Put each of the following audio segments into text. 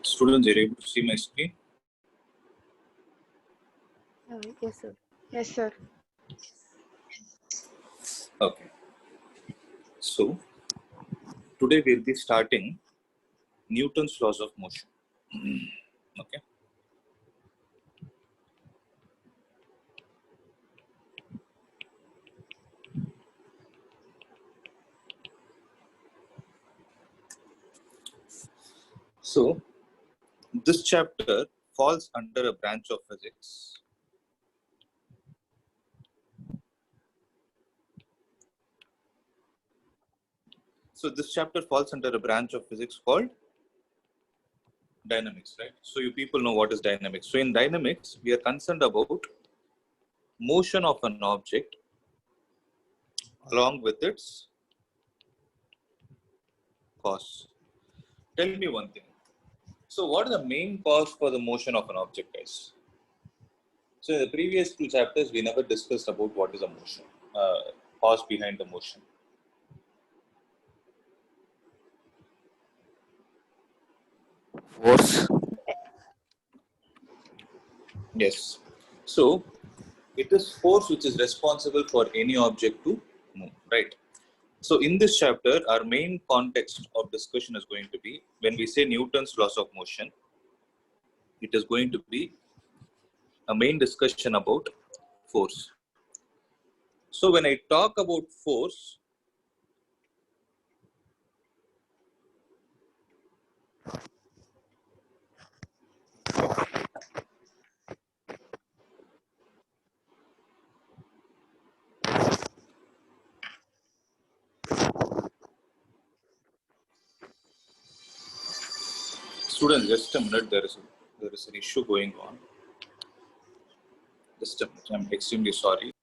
Students, are you able to see my screen? Yes, sir. Yes, sir. Okay. So, today we'll be starting Newton's laws of motion. Okay. So, this chapter falls under a branch of physics. So, this chapter falls under a branch of physics called dynamics, right? So, you people know what is dynamics. So, in dynamics, we are concerned about motion of an object along with its cause. Tell me one thing. So, what is the main cause for the motion of an object, guys? So, in the previous two chapters, we never discussed about what is a motion, cause behind the motion. Force. Yes. So, it is force which is responsible for any object to move, right? So, in this chapter, our main context of discussion is going to be when we say Newton's laws of motion, it is going to be a main discussion about force. So, when I talk about force, students, just a minute, there is an issue going on. Just a minute, I'm extremely sorry.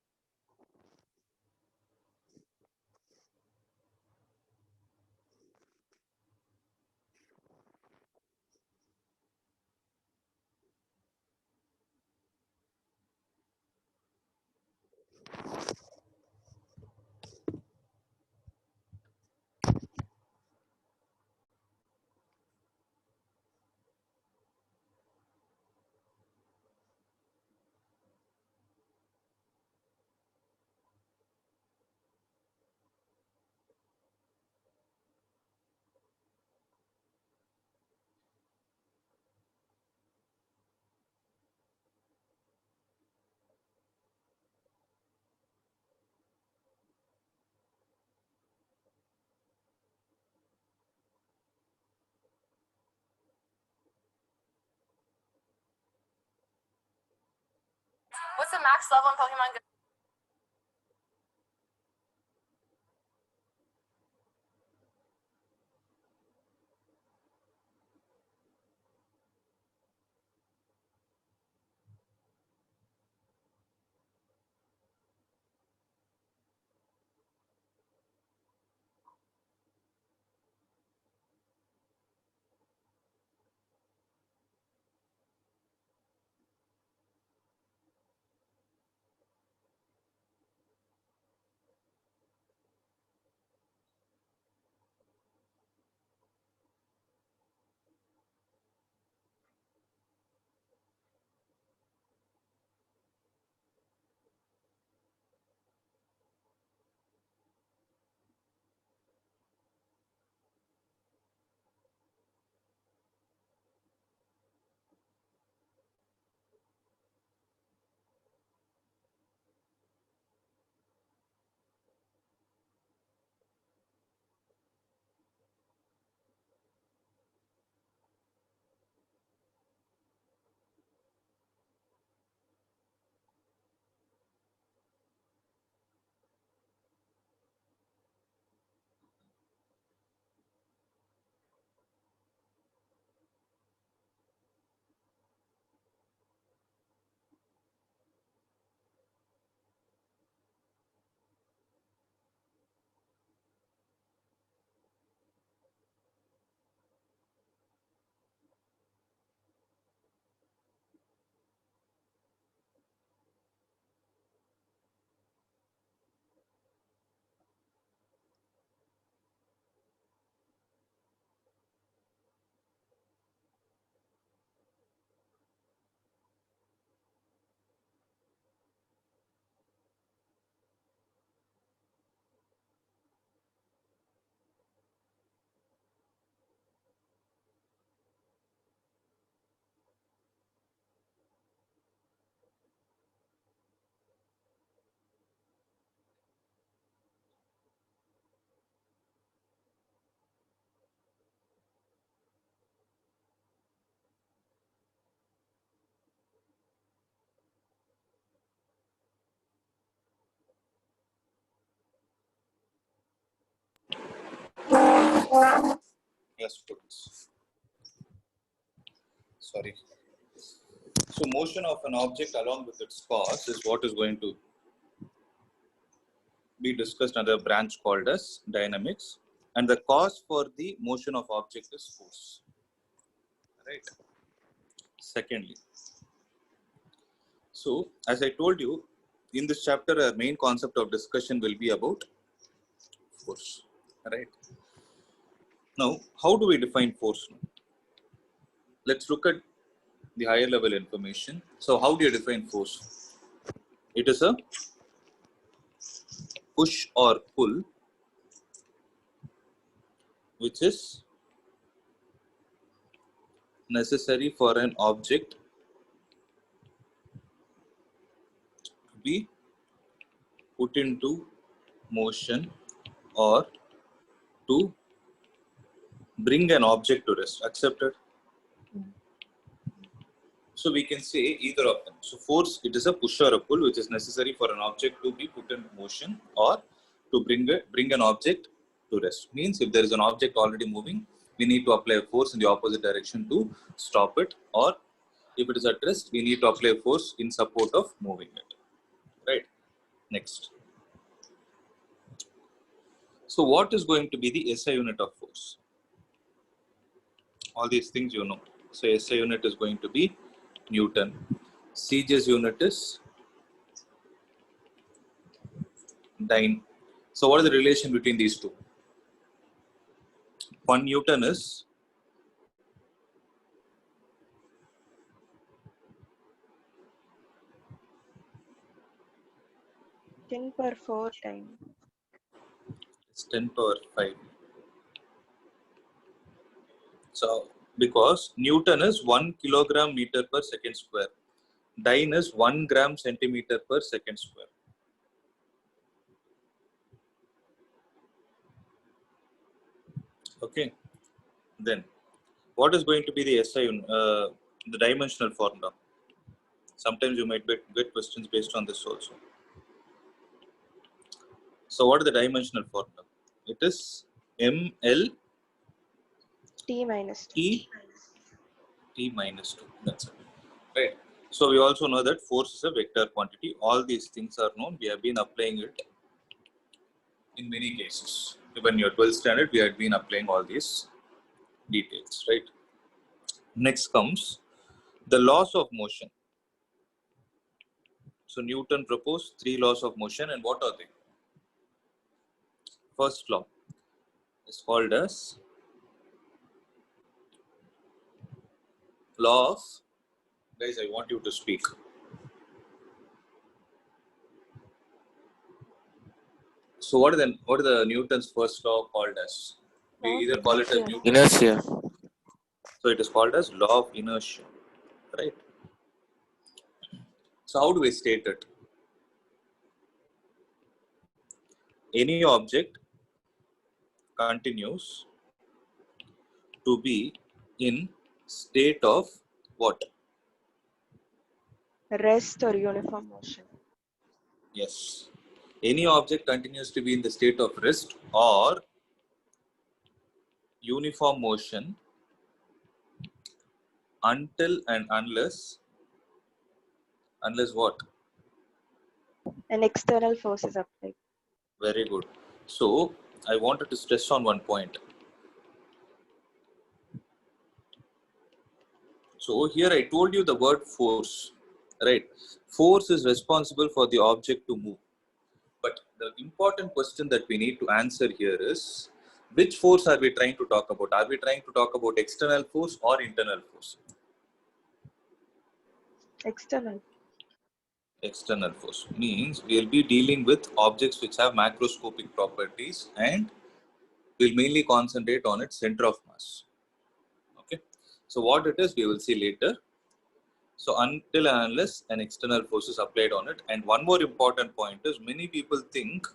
What's the max level in Pokemon Go? Yes, students. Sorry. So motion of an object along with its cause is what is going to be discussed under a branch called as dynamics, and the cause for the motion of object is force. Right. Secondly, so as I told you, in this chapter, our main concept of discussion will be about force. Right. Now, how do we define force? Let's look at the higher level information. So, how do you define force? It is a push or pull which is necessary for an object to be put into motion or to bring an object to rest. Accepted? So we can say either of them. So force, it is a push or a pull which is necessary for an object to be put into motion or to bring an object to rest. Means if there is an object already moving, we need to apply a force in the opposite direction to stop it, or if it is at rest, we need to apply a force in support of moving it. Right. Next. So what is going to be the SI unit of force? All these things you know. So SI unit is going to be Newton. CGS unit is dyne. So what is the relation between these two? 1 Newton is 10^4 time. 10 power 5. So because Newton is 1 kilogram meter per second square. Dyne is 1 gram centimeter per second square. Okay. Then what is going to be the SI unit, the dimensional formula? Sometimes you might get questions based on this also. So what is the dimensional formula? It is ML T minus 2. T minus 2. That's it. Right. So we also know that force is a vector quantity. All these things are known. We have been applying it in many cases. Even in your 12th standard, we had been applying all these details. Right. Next comes the laws of motion. So Newton proposed 3 laws of motion, and what are they? First law is called as law of, guys, I want you to speak. So what is the Newton's first law called as? We Law of either call it as inertia. Newton's. Inertia. So it is called as law of inertia, right? So how do we state it? Any object continues to be in state of what? Rest or uniform motion. Yes. Any object continues to be in the state of rest or uniform motion until and unless what? An external force is applied. Very good. So I wanted to stress on one point. So here I told you the word force, right? Force is responsible for the object to move. But the important question that we need to answer here is, which force are we trying to talk about? Are we trying to talk about external force or internal force? External. External force means we'll be dealing with objects which have macroscopic properties, and we'll mainly concentrate on its center of mass. Okay. So what it is, we will see later. So until and unless an external force is applied on it. And one more important point is, many people think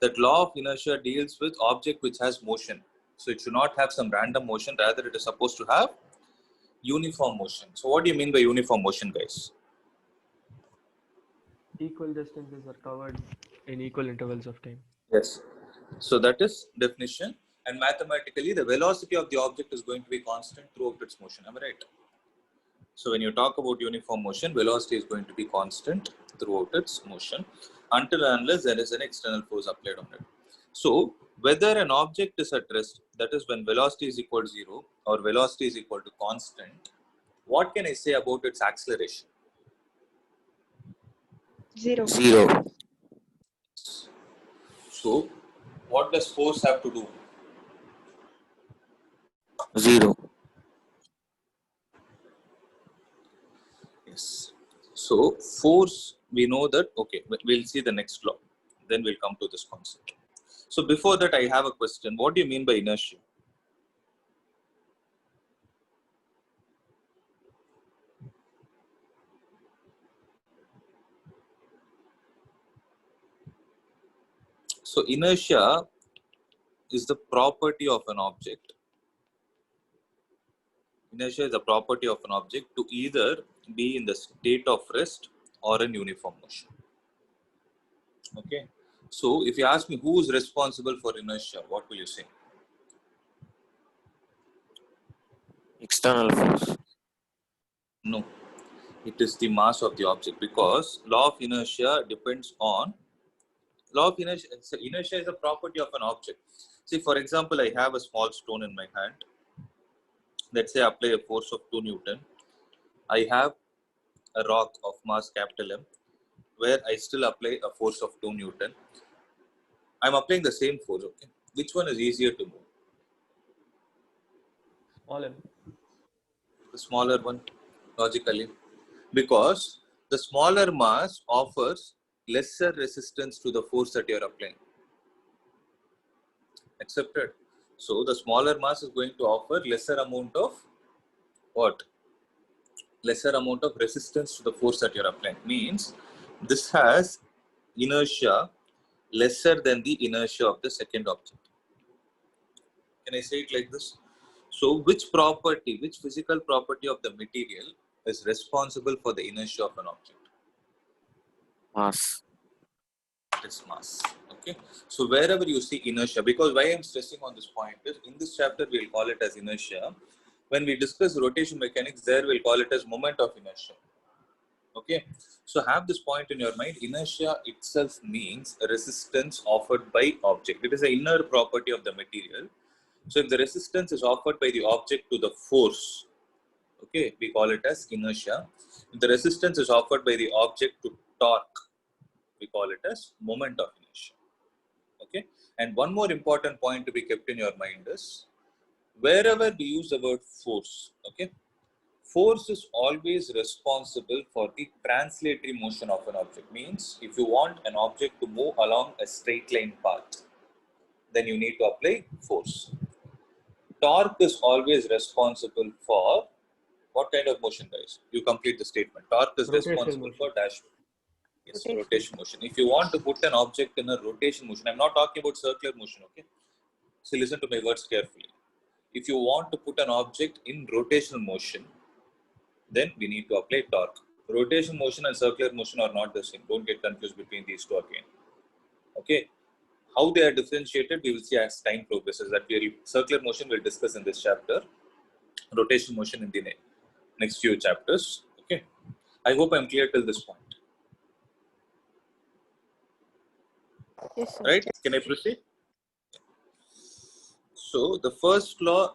that law of inertia deals with object which has motion. So it should not have some random motion, rather it is supposed to have uniform motion. So what do you mean by uniform motion, guys? Equal distances are covered in equal intervals of time. Yes. So that is definition. And mathematically, the velocity of the object is going to be constant throughout its motion. Am I right? So when you talk about uniform motion, velocity is going to be constant throughout its motion until and unless there is an external force applied on it. So whether an object is at rest, that is when velocity is equal to 0 or velocity is equal to constant, what can I say about its acceleration? 0. 0. So what does force have to do? 0. Yes. So force, we know that, okay, we'll see the next law. Then we'll come to this concept. So before that, I have a question. What do you mean by inertia? So inertia is the property of an object. Inertia is the property of an object to either be in the state of rest or in uniform motion. Okay. So if you ask me who is responsible for inertia, what will you say? External force. No, it is the mass of the object, because law of inertia depends on law of inertia. So inertia is a property of an object. See, for example, I have a small stone in my hand. Let's say I apply a force of 2 Newton. I have a rock of mass capital M, where I still apply a force of 2 Newton. I'm applying the same force. Okay, which one is easier to move? Smaller. The smaller one, logically, because the smaller mass offers lesser resistance to the force that you're applying. Accepted? So the smaller mass is going to offer lesser amount of what? Lesser amount of resistance to the force that you're applying. Means this has inertia lesser than the inertia of the second object. Can I say it like this? So which property, which physical property of the material is responsible for the inertia of an object? Mass. It's mass. Okay. So wherever you see inertia, because why I'm stressing on this point is in this chapter we'll call it as inertia. When we discuss rotation mechanics, there we'll call it as moment of inertia. Okay. So have this point in your mind. Inertia itself means a resistance offered by object. It is an inner property of the material. So if the resistance is offered by the object to the force, okay, we call it as inertia. If the resistance is offered by the object to torque, we call it as moment of inertia. Okay. And one more important point to be kept in your mind is wherever we use the word force, okay, force is always responsible for the translatory motion of an object. Means if you want an object to move along a straight line path, then you need to apply force. Torque is always responsible for what kind of motion, guys? You complete the statement. Torque is Rotational responsible motion. for dash. Yes, Rotation. rotation motion. If you want to put an object in a rotation motion, I'm not talking about circular motion, okay? So listen to my words carefully. If you want to put an object in rotational motion, then we need to apply torque. Rotation motion and circular motion are not the same. Don't get confused between these two again. Okay? How they are differentiated, we will see as time progresses. That circular motion we'll discuss in this chapter. Rotation motion in the next few chapters. Okay? I hope I'm clear till this point. Yes, sir. Right? Can I proceed? So the first law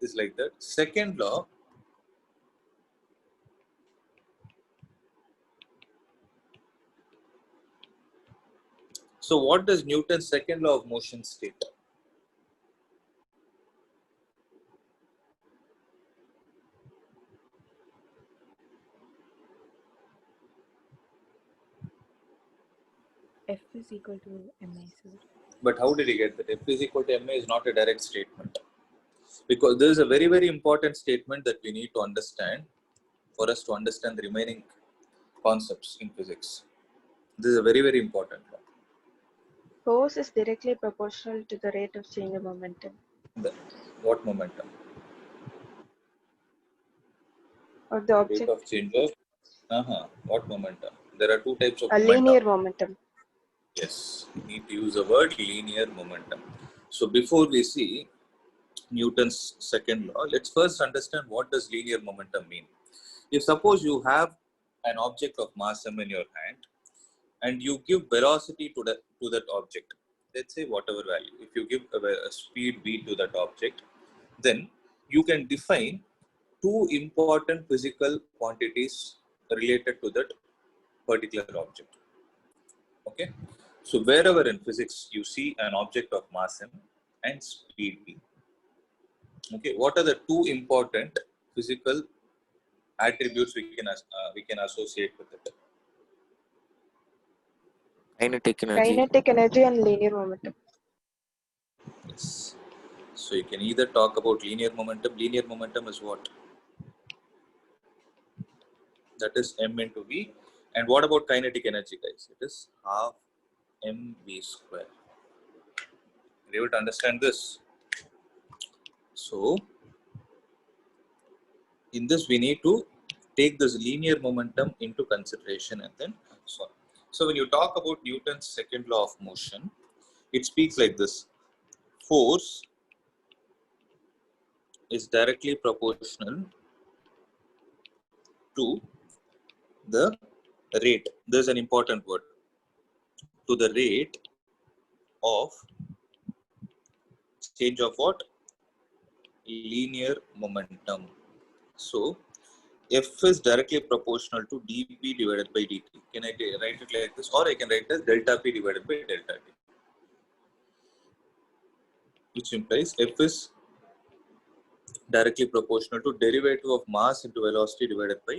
is like that. Second law, so what does Newton's second law of motion state? F is equal to ma, sir. But how did he get that? F is equal to ma is not a direct statement. Because this is a very, very important statement that we need to understand for us to understand the remaining concepts in physics. This is a very, very important law. Force is directly proportional to the rate of change of momentum. What momentum? Of the Rate object, of change of what momentum? There are two types of a momentum. linear momentum. Yes, you need to use the word linear momentum. So before we see Newton's second law, let's first understand what does linear momentum mean. If suppose you have an object of mass m in your hand and you give velocity to that object, let's say whatever value, if you give a speed v to that object, then you can define two important physical quantities related to that particular object. Okay, so wherever in physics you see an object of mass m and speed v, okay, what are the two important physical attributes we can associate with it? Kinetic energy. Kinetic energy and linear momentum. Yes. So you can either talk about linear momentum. Linear momentum is what? That is m into v. And what about kinetic energy, guys? It is half mv square. Are you able to understand this? So in this we need to take this linear momentum into consideration and then so on. So when you talk about Newton's second law of motion, it speaks like this: force is directly proportional to the rate. There's an important word. To the rate of change of what? Linear momentum. So F is directly proportional to dp divided by dt. Can I write it like this? Or I can write as delta p divided by delta t, which implies F is directly proportional to derivative of mass into velocity divided by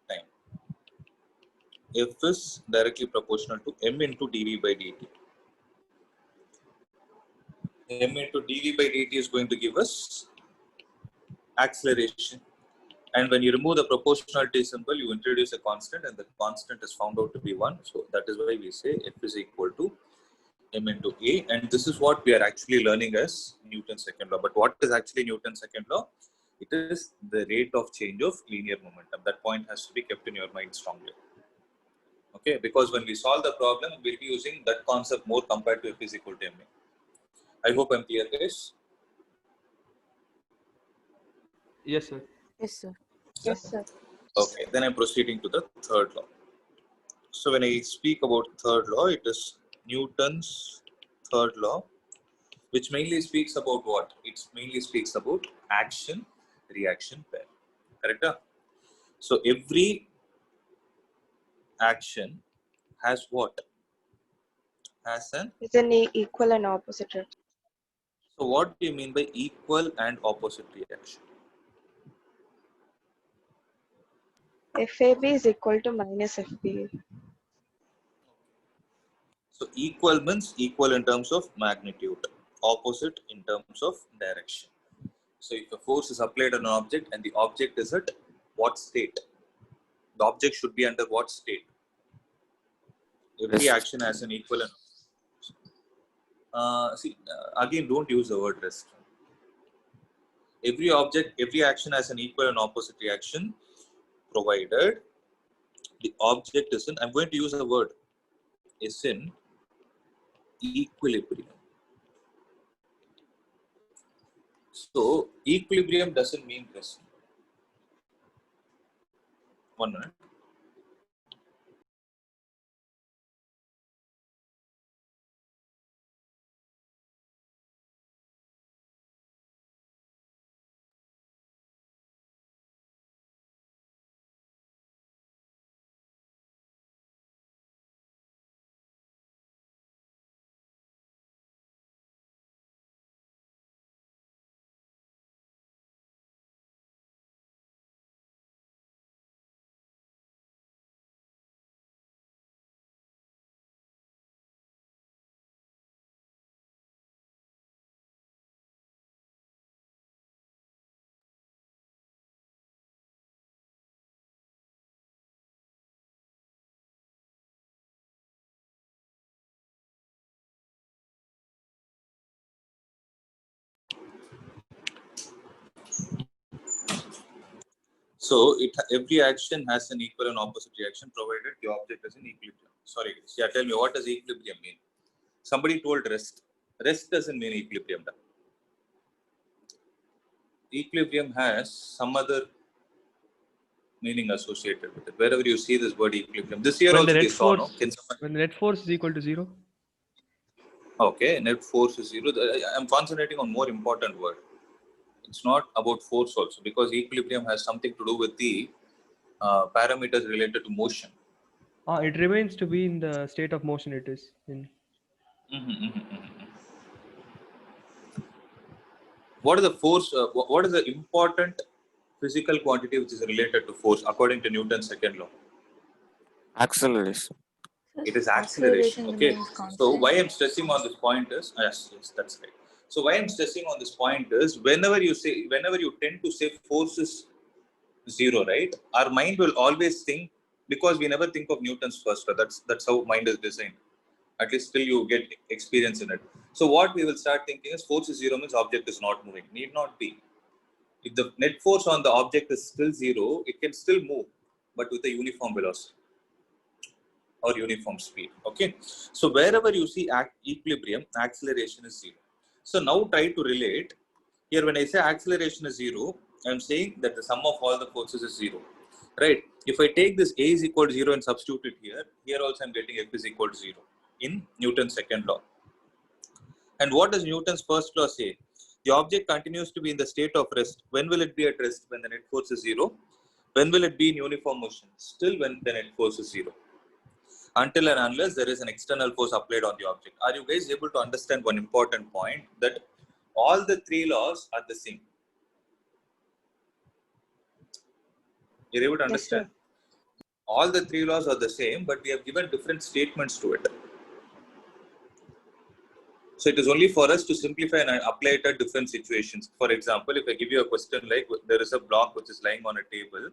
time. F is directly proportional to m into dv by dt. M into dv by dt is going to give us acceleration. And when you remove the proportionality symbol, you introduce a constant, and the constant is found out to be 1. So that is why we say F is equal to m into a. And this is what we are actually learning as Newton's second law. But what is actually Newton's second law? It is the rate of change of linear momentum. That point has to be kept in your mind strongly. Okay, because when we solve the problem, we'll be using that concept more compared to F is equal to ma. I hope I'm clear, guys. Yes, sir. Yes, sir. Yes, sir. Okay, then I'm proceeding to the third law. So when I speak about third law, it is Newton's third law, which mainly speaks about what? It mainly speaks about action-reaction pair. Correct? So every action has what? Has an. It's an equal and opposite reaction. So what do you mean by equal and opposite reaction? FAB is equal to minus FB. So equal means equal in terms of magnitude, opposite in terms of direction. So if a force is applied on an object and the object is at what state? The object should be under what state? Every Rest. action has an equal and again, don't use the word rest. Every action has an equal and opposite reaction, provided the object is in, I'm going to use a word, is in equilibrium. So equilibrium doesn't mean rest. 1 minute. So every action has an equal and opposite reaction, provided the object is in equilibrium. Sorry, guys. Yeah, tell me, what does equilibrium mean? Somebody told rest. Rest doesn't mean equilibrium. Equilibrium has some other meaning associated with it. Wherever you see this word equilibrium, this year When also the we net saw, no? force, when the net force is equal to 0. Okay, net force is 0. I'm concentrating on more important word. It's not about force also, because equilibrium has something to do with the parameters related to motion. It remains to be in the state of motion it is in. What is the force? What is the important physical quantity which is related to force according to Newton's second law? Acceleration. It is acceleration. Okay. remains So constant. why I'm stressing on this point is yes, that's right. So why I'm stressing on this point is whenever you tend to say force is 0, right? Our mind will always think, because we never think of Newton's first law. That's how mind is designed. At least till you get experience in it. So what we will start thinking is force is 0 means object is not moving. Need not be. If the net force on the object is still 0, it can still move, but with a uniform velocity or uniform speed. Okay. So wherever you see equilibrium, acceleration is 0. So now try to relate. Here when I say acceleration is 0, I'm saying that the sum of all the forces is 0. Right. If I take this A is equal to 0 and substitute it here also I'm getting F is equal to 0 in Newton's second law. And what does Newton's first law say? The object continues to be in the state of rest. When will it be at rest? When the net force is 0. When will it be in uniform motion? Still when the net force is 0. Until and unless there is an external force applied on the object. Are you guys able to understand one important point? That all the three laws are the same. You're able to understand? Yes, all the three laws are the same, but we have given different statements to it. So it is only for us to simplify and apply it at different situations. For example, if I give you a question like there is a block which is lying on a table,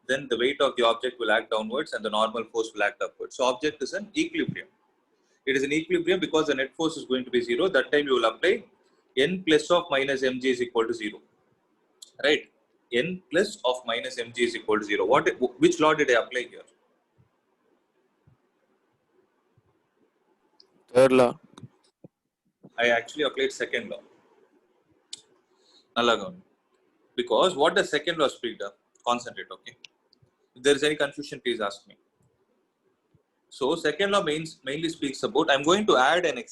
then the weight of the object will act downwards and the normal force will act upwards. So object is an equilibrium. It is an equilibrium because the net force is going to be 0. That time you will apply n plus of minus mg is equal to 0. Right? N plus of minus mg is equal to 0. Which law did I apply here? Third law. I actually applied second law. Because what does second law speak of? Concentrate, okay? If there is any confusion, please ask me. So second law mainly speaks about, I'm going to add an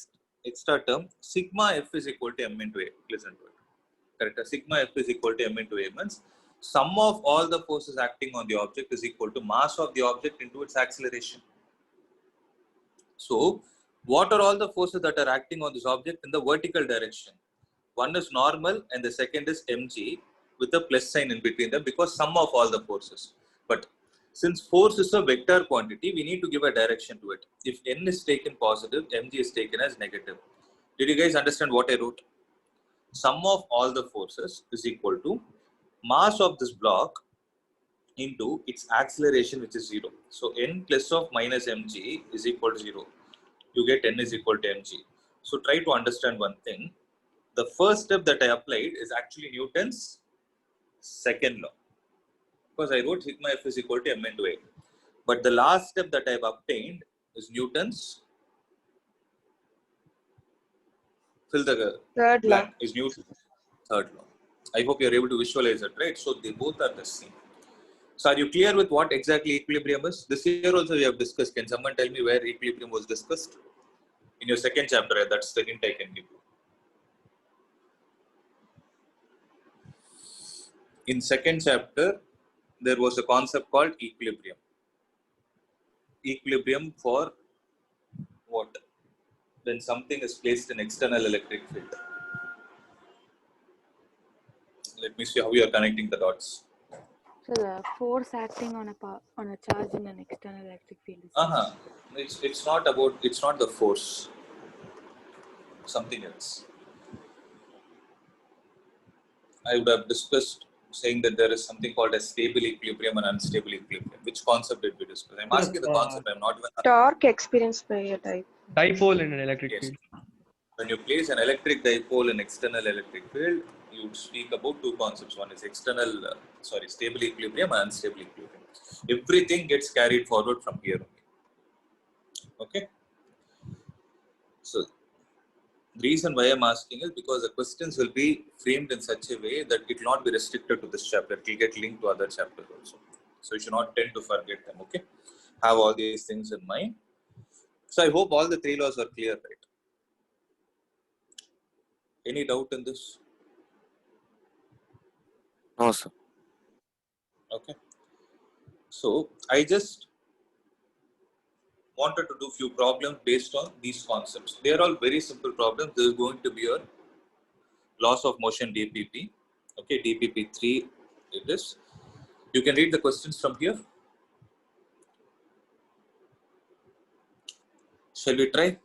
extra term, sigma F is equal to m into A. Listen to it. Correct? Sigma F is equal to m into A means sum of all the forces acting on the object is equal to mass of the object into its acceleration. So what are all the forces that are acting on this object in the vertical direction? One is normal and the second is mg with a plus sign in between them because sum of all the forces. But since force is a vector quantity, we need to give a direction to it. If n is taken positive, mg is taken as negative. Did you guys understand what I wrote? Sum of all the forces is equal to mass of this block into its acceleration, which is 0. So n plus of minus mg is equal to 0. You get n is equal to mg. So try to understand one thing. The first step that I applied is actually Newton's second law. Because I wrote sigma F is equal to m into A. But the last step that I have obtained is Newton's, fill the third law. blank, is Newton's third law. I hope you are able to visualize it, right? So they both are the same. So are you clear with what exactly equilibrium is? This year also we have discussed. Can someone tell me where equilibrium was discussed? In your second chapter, that's the hint I can give you. In second chapter, there was a concept called equilibrium. Equilibrium for what? When something is placed in external electric field. Let me see how you are connecting the dots. So the force acting on a charge in an external electric field is It's not the force. Something else. I would have discussed saying that there is something called a stable equilibrium and unstable equilibrium. Which concept did we discuss? I'm asking the concept. I'm not even. Torque experienced by a type. Dipole in an electric Yes. field. When you place an electric dipole in external electric field, you would speak about two concepts. One is stable equilibrium and unstable equilibrium. Everything gets carried forward from here only. Okay. So The reason why I'm asking is because the questions will be framed in such a way that it will not be restricted to this chapter. It will get linked to other chapters also. So you should not tend to forget them, okay? Have all these things in mind. So I hope all the three laws are clear, right? Any doubt in this? No, sir. Okay. So I just wanted to do few problems based on these concepts. They are all very simple problems. This is going to be your laws of motion DPP. Okay, DPP3 it is. You can read the questions from here. Shall we try?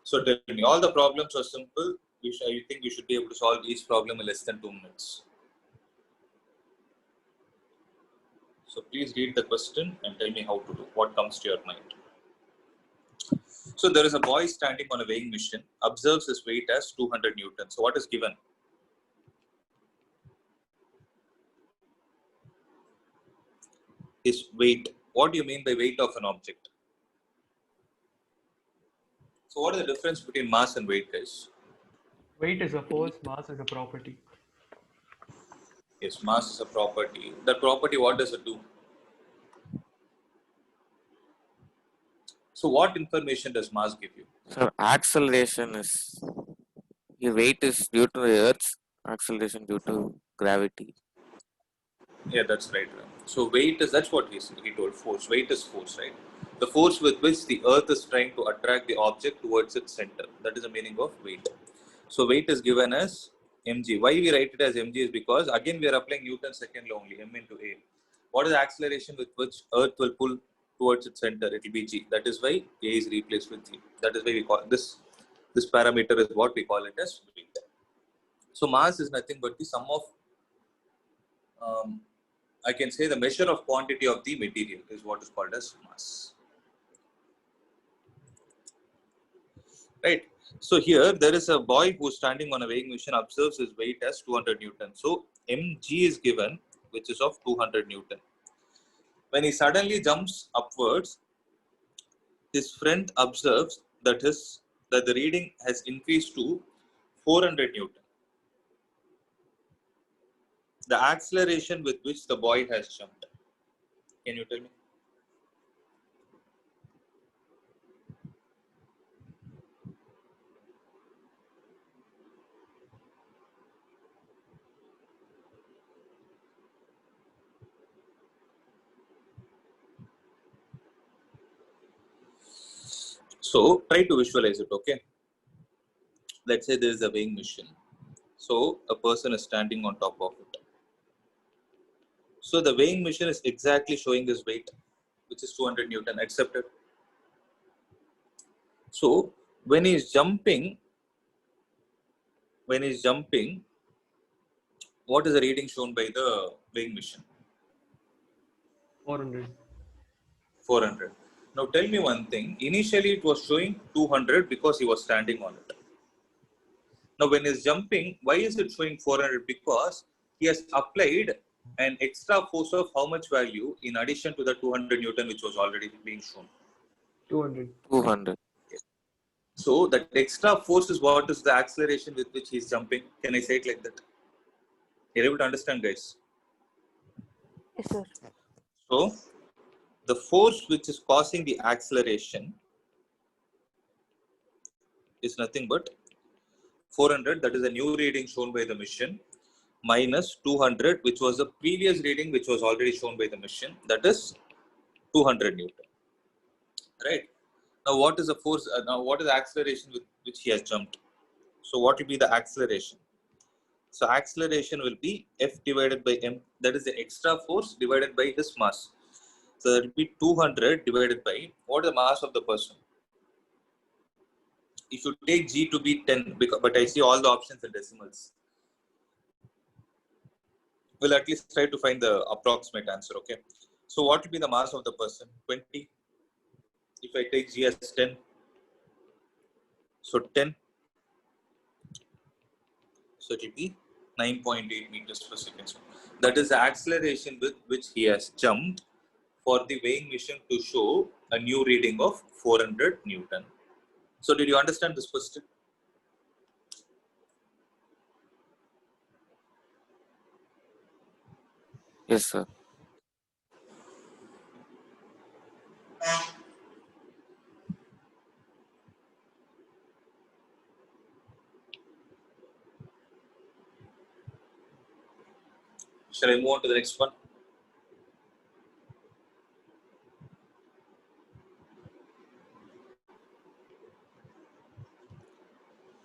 So tell me, all the problems are simple. I think we should be able to solve each problem in less than 2 minutes. So please read the question and tell me how to do, what comes to your mind. So there is a boy standing on a weighing machine, observes his weight as 200 Newtons. So what is given? His weight. What do you mean by weight of an object? So what is the difference between mass and weight, guys? Weight is a force, mass is a property. Yes, mass is a property. That property, what does it do? So what information does mass give you? Sir, acceleration is, the weight is due to the Earth's acceleration due to gravity. Yeah, that's right. So weight is, that's what he told, force. Weight is force, right? The force with which the earth is trying to attract the object towards its center. That is the meaning of weight. So weight is given as mg. Why we write it as mg is because again we are applying Newton's second law only, m into a. What is the acceleration with which earth will pull towards its center? It will be g. That is why a is replaced with g. That is why we call this parameter is what we call it as weight. So mass is nothing but the sum of I can say the measure of quantity of the material is what is called as mass. Right. So here there is a boy who is standing on a weighing machine, observes his weight as 200 Newton. So mg is given, which is of 200 Newton. When he suddenly jumps upwards, his friend observes that the reading has increased to 400 Newton. The acceleration with which the boy has jumped. Can you tell me? So try to visualize it, okay? Let's say there is a weighing machine. So a person is standing on top of it. So the weighing machine is exactly showing his weight, which is 200 Newton, accepted. So when he's jumping, what is the reading shown by the weighing machine? 400. 400. Now tell me one thing. Initially it was showing 200 because he was standing on it. Now when he's jumping, why is it showing 400? Because he has applied an extra force of how much value in addition to the 200 Newton which was already being shown? 200. 200. So that extra force is what is the acceleration with which he is jumping. Can I say it like that? You're able to understand, guys? Yes, sir. So the force which is causing the acceleration is nothing but 400, that is a new reading shown by the machine, minus 200, which was the previous reading which was already shown by the machine, that is 200 Newton. Right? Now what is the force, now what is the acceleration with which he has jumped? So what will be the acceleration? So acceleration will be F divided by M, that is the extra force divided by his mass. So that will be 200 divided by, what is the mass of the person? If you take G to be 10, but I see all the options in decimals. We'll at least try to find the approximate answer, okay? So what will be the mass of the person? 20. If I take G as 10, so 10. So it will be 9.8 meters per second. So that is the acceleration with which he has jumped for the weighing machine to show a new reading of 400 Newton. So did you understand this question? Yes, sir. Shall I move on to the next one?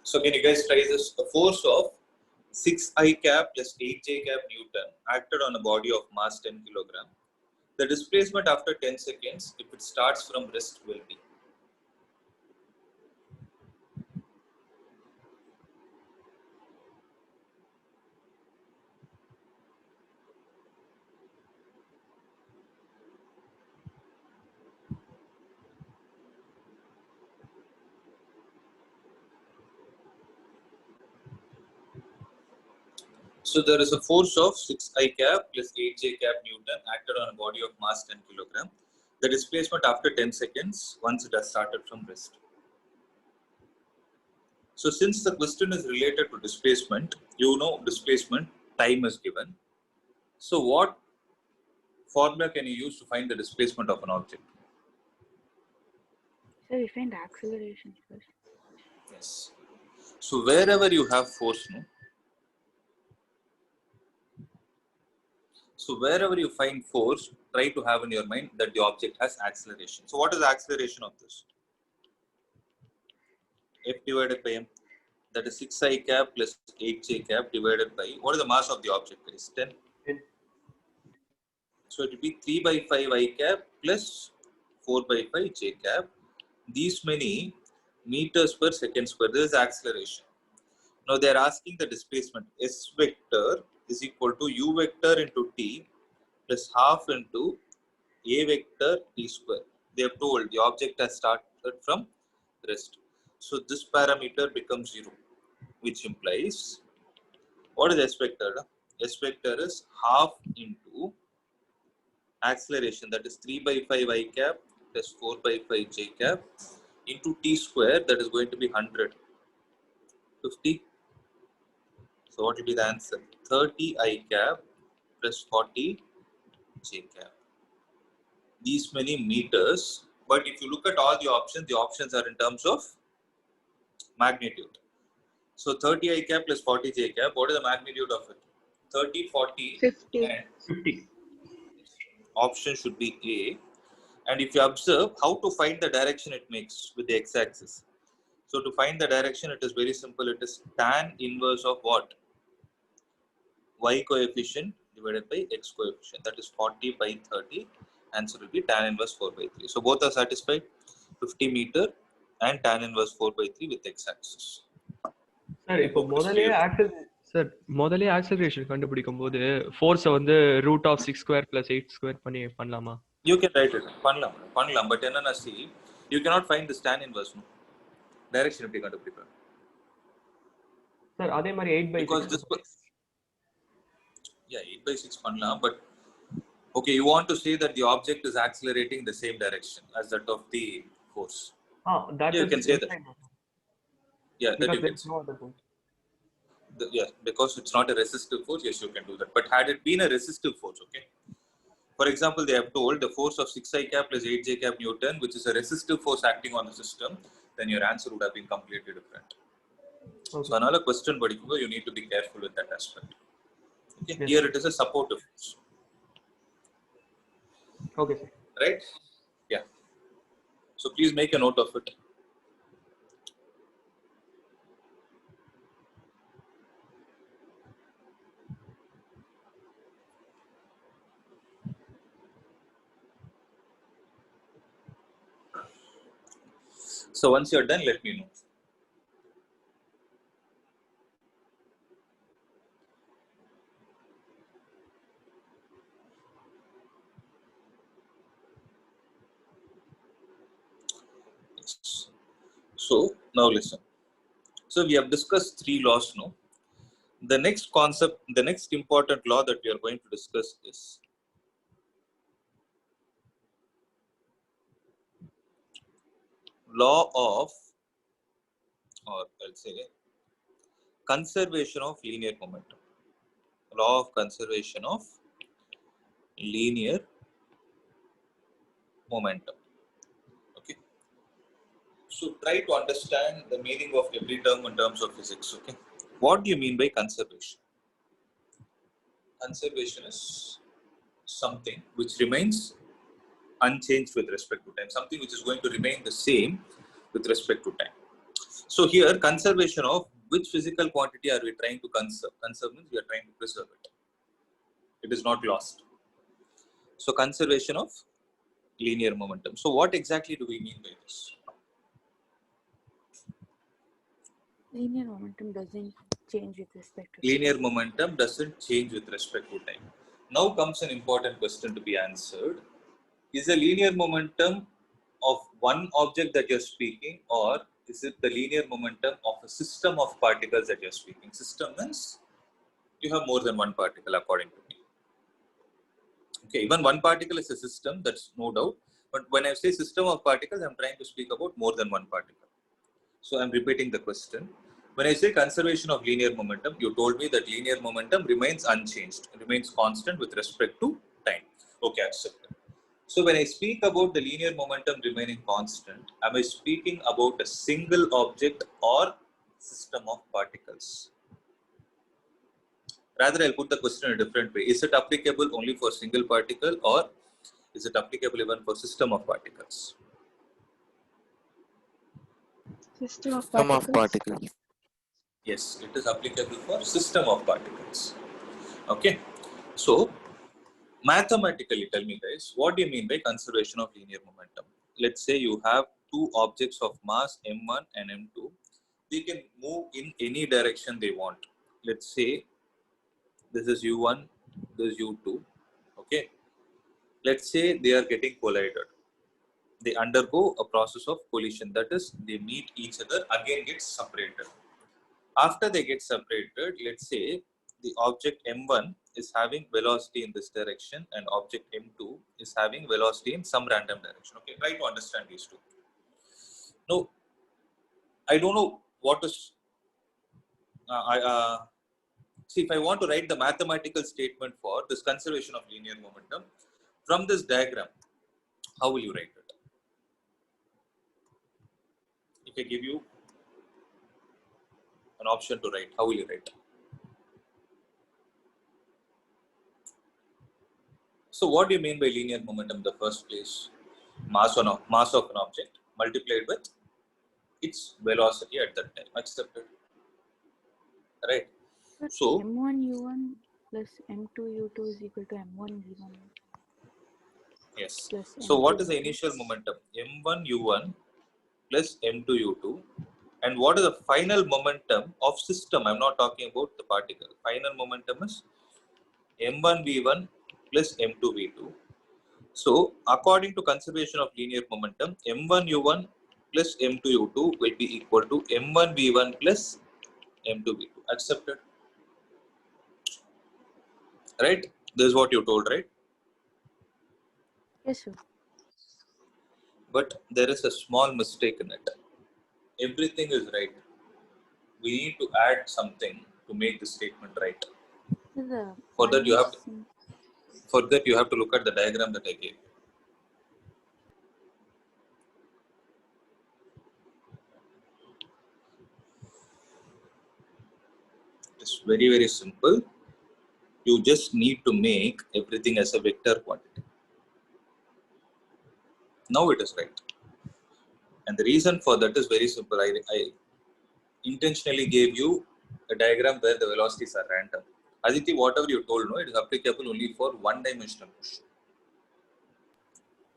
So can you guys try this? A force of 6I cap plus 8J cap Newton acted on a body of mass 10 kilogram. The displacement after 10 seconds, if it starts from rest, will be. So there is a force of 6I cap plus 8J cap Newton acted on a body of mass 10 kilogram. The displacement after 10 seconds, once it has started from rest. So since the question is related to displacement, you know displacement, time is given. So what formula can you use to find the displacement of an object? So we find acceleration first. Yes. So wherever you have force, no? So wherever you find force, try to have in your mind that the object has acceleration. So what is the acceleration of this? F divided by m. That is 6I cap plus 8J cap divided by, what is the mass of the object? Is 10. 10. So it will be 3 by 5I cap plus 4 by 5J cap. These many meters per second square. This is acceleration. Now they are asking the displacement. S vector is equal to U vector into T plus half into A vector T square. They have told the object has started from rest. So this parameter becomes 0, which implies, what is S vector? S vector is half into acceleration, that is 3 by 5I cap plus 4 by 5J cap into T square, that is going to be 100. 50. So what will be the answer? 30I cap plus 40J cap. These many meters, but if you look at all the options are in terms of magnitude. So 30I cap plus 40J cap, what is the magnitude of it? 30, 40, 50. and 50. option should be A. And if you observe how to find the direction it makes with the x-axis. So to find the direction, it is very simple. It is tan inverse of what? Y coefficient divided by x coefficient. That is 40 by 30. Answer will be tan inverse 4 by 3. So both are satisfied. 50 meter and tan inverse 4 by 3 with x-axis. Sir இப்போ முதலே acceleration கண்டுபிடிக்கும் போது ஃபோர்ஸை வந்து √6² + 8² பண்ணி பண்ணலாமா? You can write it. பண்ணலாம். But என்னன்னா see, you cannot find this tan inverse. No? Direction எப்படி கண்டுபிடிப்பேன்? சார் அதே மாதிரி 8/6. Because this, yeah, 8/6 பண்ணலாம். But okay, you want to say that the object is accelerating in the same direction as that of the force. That You is can say that. Yeah, that you can say. No other point. Yeah, because it's not a resistive force, yes, you can do that. But had it been a resistive force, okay? For example, they have told the force of 6I cap plus 8J cap Newton, which is a resistive force acting on the system, then your answer would have been completely different. Okay. So another question, but you need to be careful with that aspect. Okay, Yes. here it is a supportive force. Okay, sir. Right? Yeah. So please make a note of it. So once you're done, let me know. So now listen. So we have discussed 3 laws now. The next concept, the next important law that we are going to discuss is law of, or I'll say, conservation of linear momentum. Law of conservation of linear momentum. Okay. So try to understand the meaning of every term in terms of physics. Okay. What do you mean by conservation? Conservation is something which remains unchanged with respect to time. Something which is going to remain the same with respect to time. So here, conservation of which physical quantity are we trying to conserve? Conserve means we are trying to preserve it. It is not lost. So conservation of linear momentum. So what exactly do we mean by this? Linear momentum doesn't change with respect to Linear time. momentum doesn't change with respect to time. Now comes an important question to be answered. Is the linear momentum of one object that you're speaking, or is it the linear momentum of a system of particles that you're speaking? System means you have more than one particle, according to me. Okay, even one particle is a system, that's no doubt. But when I say system of particles, I'm trying to speak about more than one particle. So I'm repeating the question. When I say conservation of linear momentum, you told me that linear momentum remains unchanged, remains constant with respect to time. Okay, accepted. So when I speak about the linear momentum remaining constant, am I speaking about a single object or system of particles? Rather, I'll put the question in a different way. Is it applicable only for single particle, or is it applicable even for system of particles? System of Sum of particles. particles. Yes, it is applicable for system of particles. Okay. So, mathematically, tell me guys, what do you mean by conservation of linear momentum? Let's say you have two objects of mass m1 and m2. They can move in any direction they want. Let's say this is u1, this is u2. Okay. Let's say they are getting collided. They undergo a process of collision. That is, they meet each other, again get separated. After they get separated, let's say the object m1 is having velocity in this direction and object m2 is having velocity in some random direction. Okay, try to understand these two. Now, I don't know what is, see, if I want to write the mathematical statement for this conservation of linear momentum, from this diagram, how will you write it? If I give you an option to write, how will you write? So what do you mean by linear momentum in the first place? Mass of an object multiplied with its velocity at that time. Accepted. Right. But So M1 U1 plus M2 U2 is equal to M1 V1 yes. plus So M2 what is the V2. initial momentum? M1 U1 plus M2 U2. And what is the final momentum of system? I'm not talking about the particle. Final momentum is M1 V1 plus M2 V2. So, according to conservation of linear momentum, M1 U1 plus M2 U2 will be equal to M1 V1 plus M2 V2. Accepted? Right? This is what you told, right? Yes, sir. But there is a small mistake in it. Everything is right. We need to add something to make the statement right. The For that, you have to, minus for that you have to look at the diagram that I gave. It's very, very simple. You just need to make everything as a vector quantity. Now it is right. And the reason for that is very simple. I intentionally gave you a diagram where the velocities are random. Aditi, whatever you told, no, it is applicable only for one-dimensional motion.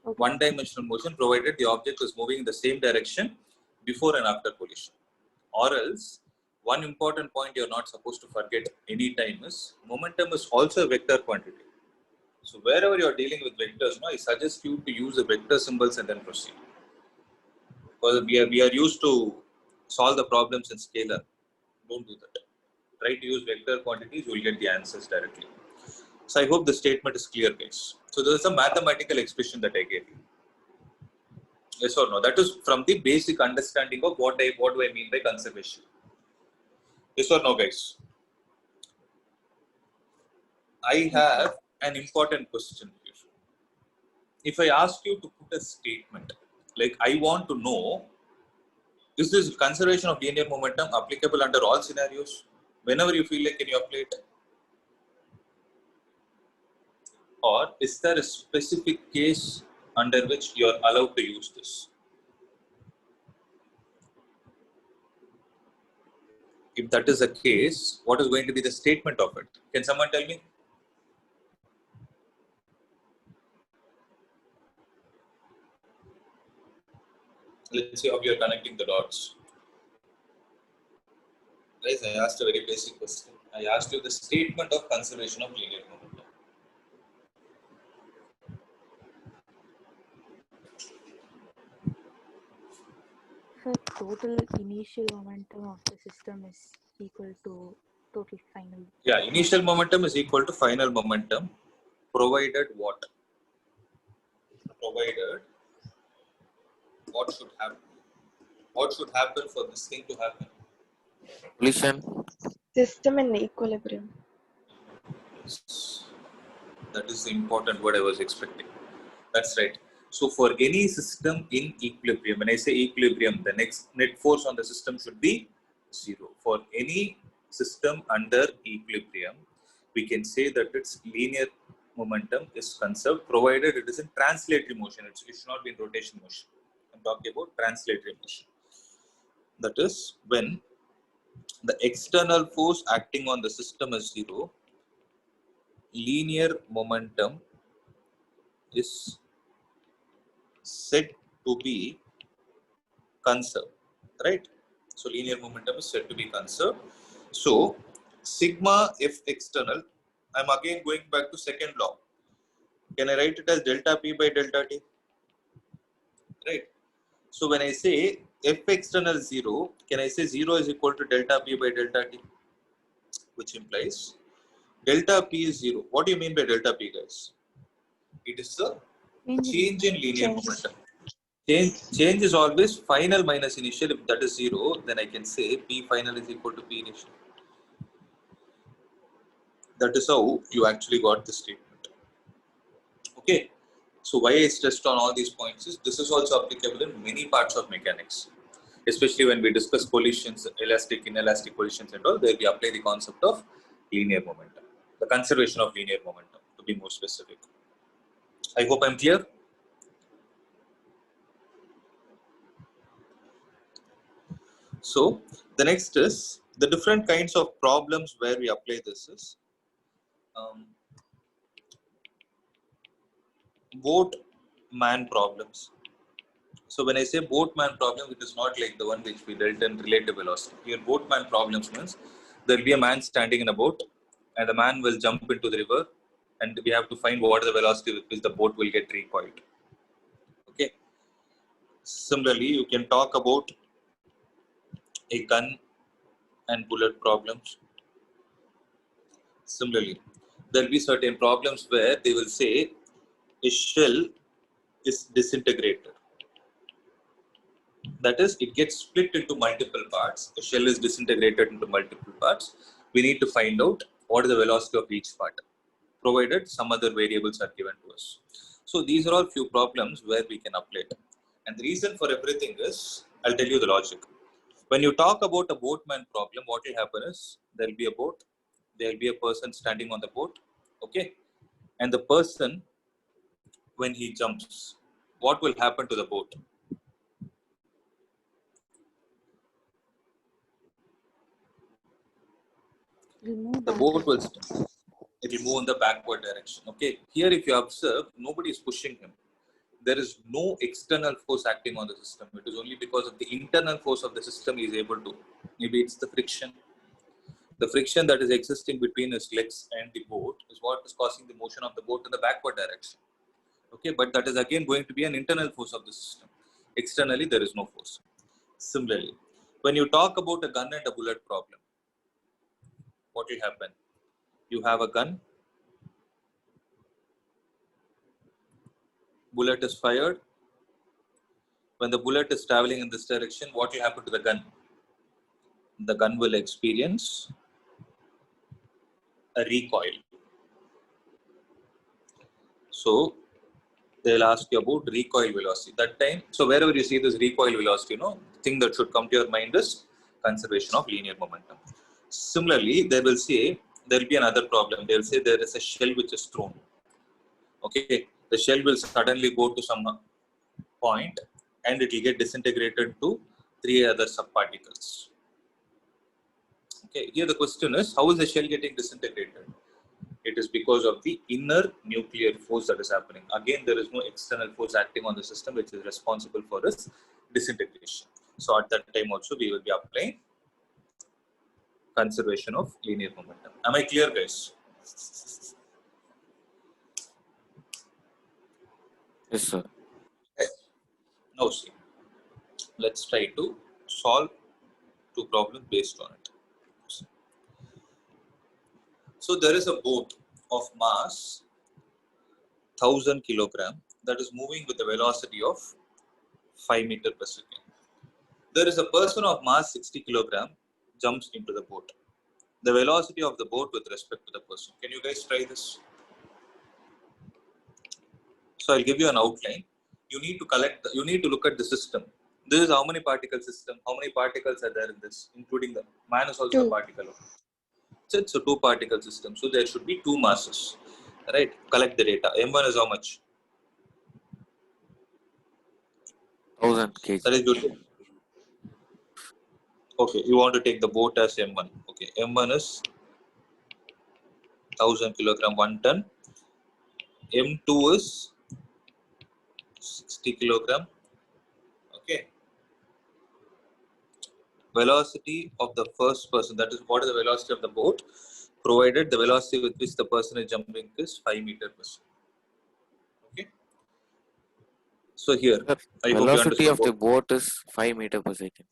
Okay. One-dimensional motion provided the object is moving in the same direction before and after collision. Or else, one important point you're not supposed to forget any time is momentum is also a vector quantity. So wherever you're dealing with vectors, no, I suggest you to use the vector symbols and then proceed. Because we are used to solve the problems in scalar. Don't do that. Try to use vector quantities, you will get the answers directly. So I hope the statement is clear, guys. So there is a mathematical expression that I gave you. Yes or no? That is from the basic understanding of what do I mean by conservation. Yes or no, guys? I have an important question here. If I ask you to put a statement, like I want to know, is this conservation of linear momentum applicable under all scenarios? Whenever you feel like, can you apply it? Or is there a specific case under which you are allowed to use this? If that is the case, what is going to be the statement of it? Can someone tell me? Let's see how you are connecting the dots. Guys, I asked a very basic question. I asked you the statement of conservation of linear momentum. So total initial momentum of the system is equal to total final. Yeah, initial momentum is equal to final momentum, provided what? Provided what should happen? What should happen for this thing to happen? Collision. System in equilibrium. That is the important word I was expecting. That's right. So for any system in equilibrium, when I say equilibrium, the next net force on the system should be 0. For any system under equilibrium, we can say that its linear momentum is conserved, provided it is in translatory motion. It should not be in rotation motion. I'm talking about translatory motion. That is when the external force acting on the system is 0, linear momentum is said to be conserved, right? So linear momentum is said to be conserved. So sigma F external, I'm again going back to second law. Can I write it as delta P by delta T? Right. So when I say F external 0, can I say 0 is equal to delta P by delta T? Which implies delta P is 0. What do you mean by delta P, guys? It is the change in linear momentum. Change is always final minus initial. If that is 0, then I can say P final is equal to P initial. That is how you actually got the statement. Okay. So why I stressed on all these points is this is also applicable in many parts of mechanics. Especially when we discuss collisions, elastic, inelastic collisions and all, there we apply the concept of linear momentum. The conservation of linear momentum, to be more specific. I hope I'm clear. So the next is the different kinds of problems where we apply this is boat-man problems. So when I say boat-man problem, it is not like the one which we dealt in relative velocity. Here, boat-man problems means there will be a man standing in a boat, and the man will jump into the river, and we have to find what is the velocity with which the boat will get recoiled. Okay. Similarly, you can talk about a gun and bullet problems. Similarly, there will be certain problems where they will say a shell is disintegrated. That is, it gets split into multiple parts. A shell is disintegrated into multiple parts. We need to find out what is the velocity of each part, provided some other variables are given to us. So these are all few problems where we can apply it. And the reason for everything is, I'll tell you the logic. When you talk about a boatman problem, what will happen is, there will be a boat, there will be a person standing on the boat, okay? And the person, when he jumps, what will happen to the boat? The boat will move in the backward direction. Okay. Here, if you observe, nobody is pushing him. There is no external force acting on the system. It is only because of the internal force of the system he is able to. Maybe it's the friction. The friction that is existing between his legs and the boat is what is causing the motion of the boat in the backward direction. Okay, but that is again going to be an internal force of the system. Externally, there is no force. Similarly, when you talk about a gun and a bullet problem, what will happen? You have a gun, bullet is fired, when the bullet is traveling in this direction, what will happen to the gun? The gun will experience a recoil. So they'll ask you about recoil velocity. That time, so wherever you see this recoil velocity, the thing that should come to your mind is conservation of linear momentum. Similarly, they will say there will be another problem. They will say there is a shell which is thrown. Okay, the shell will suddenly go to some point and it will get disintegrated to 3 other subparticles. Okay, here the question is, how is the shell getting disintegrated? It is because of the inner nuclear force that is happening. Again, there is no external force acting on the system which is responsible for its disintegration. So at that time also we will be applying conservation of linear momentum. Am I clear, guys? Yes, sir. Okay. Now see, let's try to solve 2 problems based on it. So there is a boat of mass 1000 kilogram that is moving with a velocity of 5 meters per second. There is a person of mass 60 kilogram jumps into the boat. The velocity of the boat with respect to the person. Can you guys try this? So I'll give you an outline. You need to look at the system. This is how many particle system, how many particles are there in this, including the man is also 2. a particle. So it's a 2 particle system. So there should be 2 masses. Right? Collect the data. M1 is how much? 1000 kg. That is good. Okay, you want to take the boat as M1. Okay, M1 is 1000 kilogram, 1 ton. M2 is 60 kilogram. Okay. Velocity of the first person, that is what is the velocity of the boat, provided the velocity with which the person is jumping is 5 meters per second. Okay. So here, Sir, I hope you velocity understood. of the boat is 5 meters per second.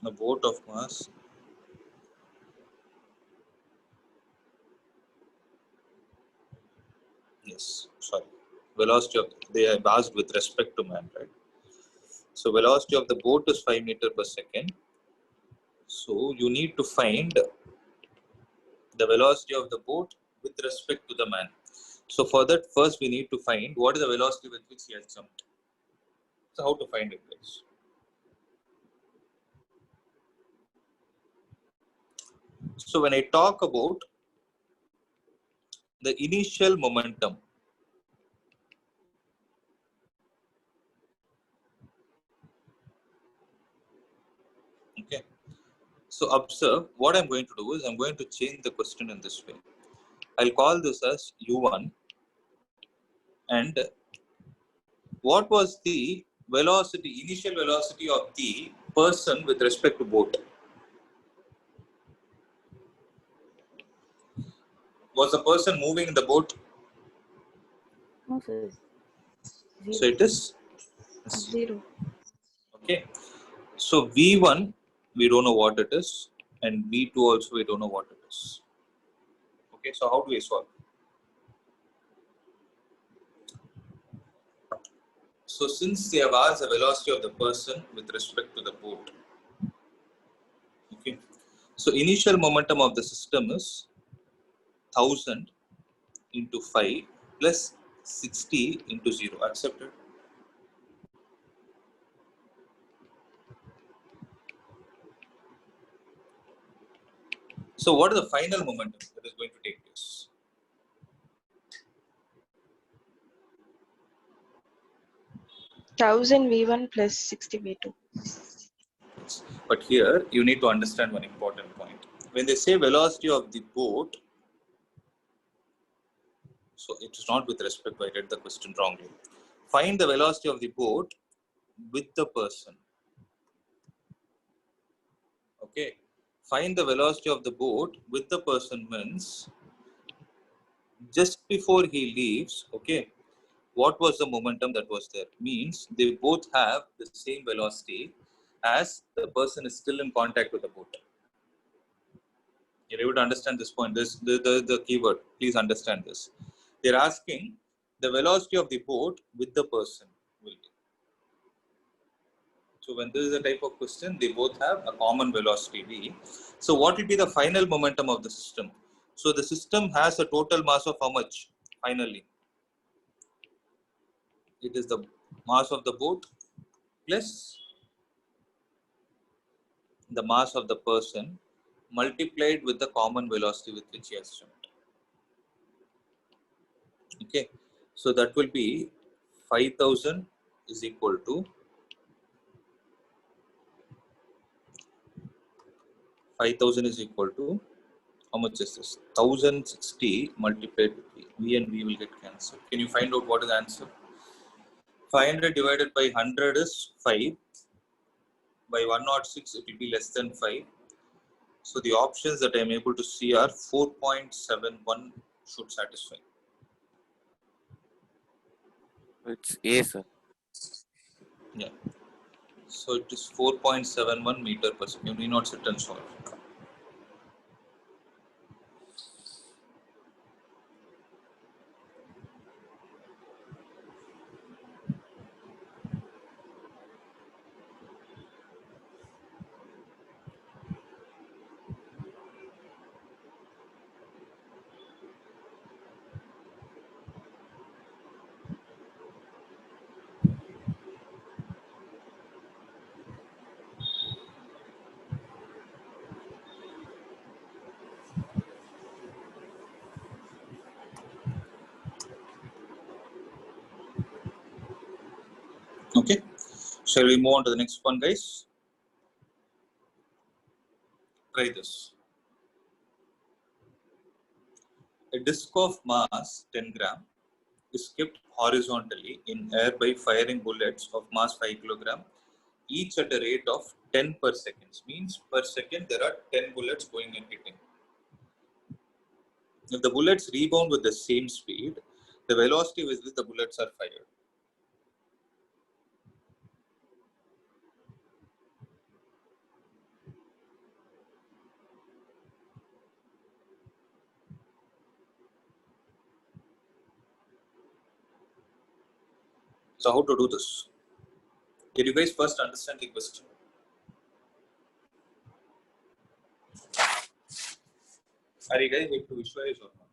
The boat of mass velocity of, they have asked with respect to man, right? So velocity of the boat is 5 meters per second. So you need to find the velocity of the boat with respect to the man. So for that, first we need to find what is the velocity with which he has jumped. So how to find it, guys? So when I talk about the initial momentum, okay. So observe, what I'm going to do is I'm going to change the question in this way. I'll call this as U1. And what was the velocity, initial velocity of the person with respect to boat? Was the person moving in the boat? No, sir. So it is 0. okay. So V1, we don't know what it is, and V2 also we don't know what it is. Okay, so how do we solve? So since they have asked the velocity of the person with respect to the boat, okay. So initial momentum of the system is 1000 into 5 plus 60 into 0. Accepted? So what is the final momentum that is going to take place? Thousand V1 plus 60 V2. But here you need to understand one important point. When they say velocity of the boat, so it is not with respect to, I read the question wrongly. Find the velocity of the boat with the person. Okay. Find the velocity of the boat with the person means just before he leaves, okay, what was the momentum that was there? Means they both have the same velocity as the person is still in contact with the boat. You're able to understand this point. This the keyword. Please understand this. They're asking the velocity of the boat with the person will be. So when this is a type of question, they both have a common velocity v. So what will be the final momentum of the system? So the system has a total mass of how much finally? It is the mass of the boat plus the mass of the person multiplied with the common velocity with which he has jumped. Okay, so that will be 5,000 is equal to 5,000 is equal to how much is this? 1,060 multiplied with v. V and v will get cancelled. Can you find out what is the answer? 500 divided by 100 is 5. By 106 it will be less than 5. So the options that I am able to see are 4.71 should satisfy. It's A, sir. Yeah. So it is 4.71 meter per second. You need not sit and solve. Okay. Shall we move on to the next one, guys? Try this. A disc of mass 10 gram is kept horizontally in air by firing bullets of mass 5 kilogram, each at a rate of 10 per second. Means per second there are 10 bullets going and hitting. If the bullets rebound with the same speed, the velocity with which the bullets are fired. So how to do this? Can you guys first understand the question? Are you guys able to visualize or not?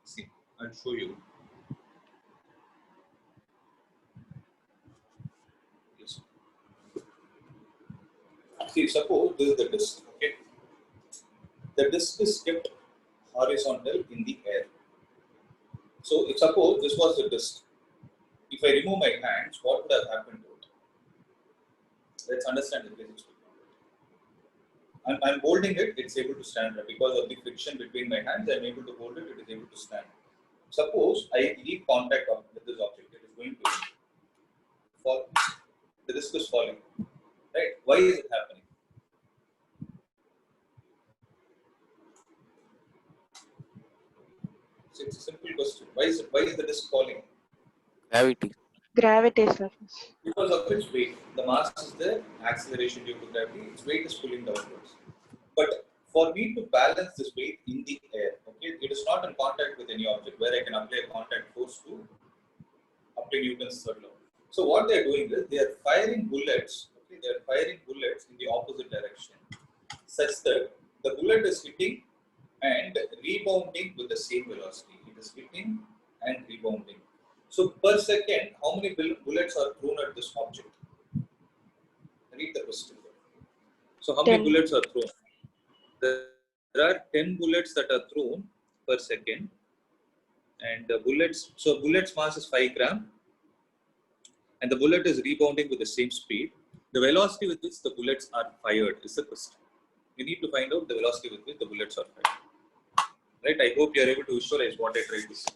See, I'll show you. Yes. See, suppose this is the disc, okay? The disc is kept horizontal in the air. So, if suppose this was the disc, if I remove my hands, what would have happened to it? Let's understand the basics. I'm holding it, it's able to stand up. Because of the friction between my hands, I'm able to hold it, it is able to stand. Suppose I leave contact with this object, it is going to fall. The disc is falling. Right? Why is it happening? So it's a simple question. Why is the disc falling? Gravity. Gravity, sir. Because of its weight. The mass is there, acceleration due to gravity, its weight is pulling downwards. But for me to balance this weight in the air, okay, it is not in contact with any object where I can apply a contact force to apply Newton's third law. So what they are doing is they are firing bullets, okay, they are firing bullets in the opposite direction, such that the bullet is hitting and rebounding with the same velocity. It is hitting and rebounding. So per second, how many bullets are thrown at this object? Read the question. So how many 10. bullets are thrown? There are 10 bullets that are thrown per second, and the bullets. So bullets mass is 5 gram, and the bullet is rebounding with the same speed. The velocity with which the bullets are fired is the question. We need to find out the velocity with which the bullets are fired. Right? I hope you are able to visualize what I tried to say.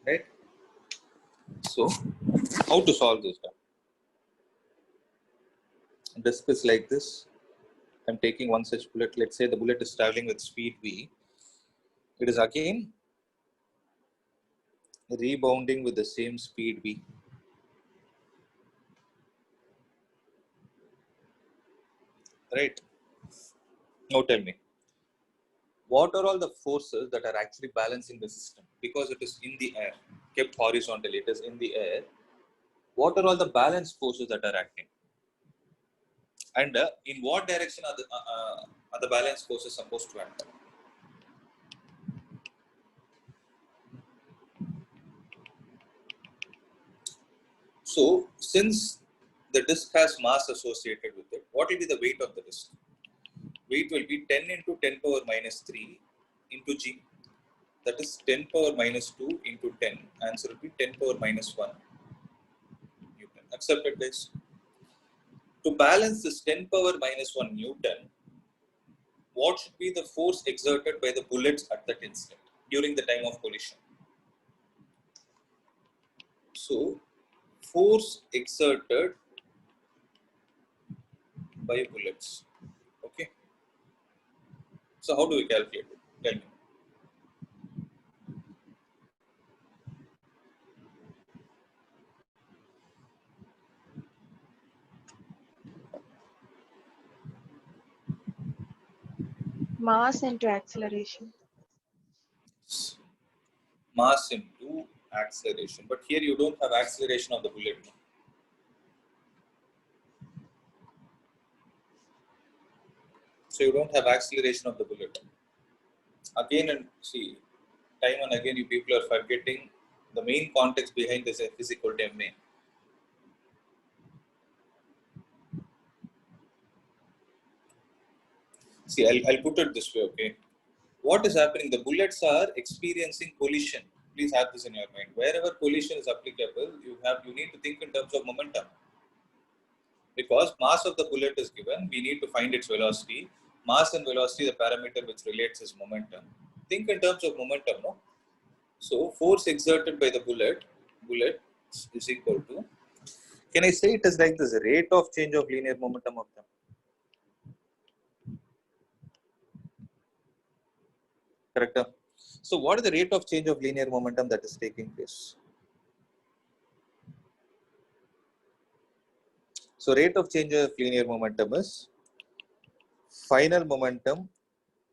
Right? So, how to solve this? Disc is like this. I'm taking one such bullet. Let's say the bullet is traveling with speed v. It is again rebounding with the same speed v. right? Now tell me, what are all the forces that are actually balancing the system? Because it is in the air, kept horizontally, it is in the air. What are all the balance forces that are acting? And in what direction are the balance forces supposed to act? So, since the disk has mass associated with it, what will be the weight of the disk? Weight will be 10 into 10 power minus 3 into g. That is 10 power minus 2 into 10. Answer will be 10 power minus 1 Newton. Accepted, guys? To balance this 10 power minus 1 Newton, what should be the force exerted by the bullets at that instant during the time of collision? So, force exerted by bullets. Okay. So, how do we calculate it? Tell me. Mass into acceleration. Mass into acceleration. But here you don't have acceleration of the bullet. So you don't have acceleration of the bullet. Again and see, time and again you people are forgetting the main context behind this F is equal to ma. See, I'll put it this way, okay? What is happening? The bullets are experiencing collision. Please have this in your mind. Wherever collision is applicable, you need to think in terms of momentum. Because mass of the bullet is given, we need to find its velocity. Mass and velocity, the parameter which relates is momentum. Think in terms of momentum, no? So force exerted by the bullet is equal to, can I say it is like this rate of change of linear momentum of them? Correct? So what is the rate of change of linear momentum that is taking place? So rate of change of linear momentum is final momentum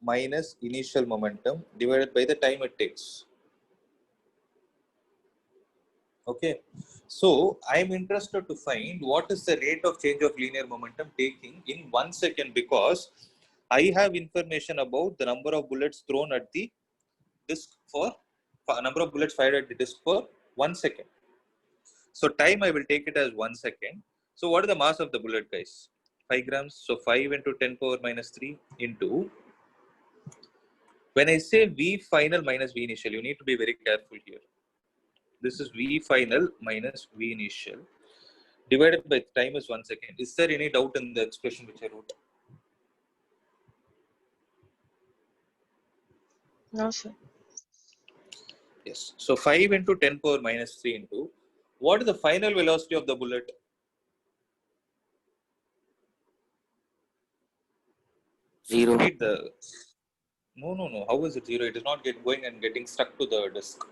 minus initial momentum divided by the time it takes. Okay. So I'm interested to find what is the rate of change of linear momentum taking in 1 second, because I have information about the number of bullets thrown at the disk for number of bullets fired at the disk for 1 second. So time I will take it as 1 second. So what is the mass of the bullet, guys? 5 grams. So 5 into 10 power minus 3 into, when I say V final minus V initial, you need to be very careful here. This is V final minus V initial divided by time is 1 second. Is there any doubt in the expression which I wrote? No, sir. Yes. So 5 into 10 power minus 3 into, what is the final velocity of the bullet? Zero. Read the, no. How is it zero? It is not going and getting stuck to the disk.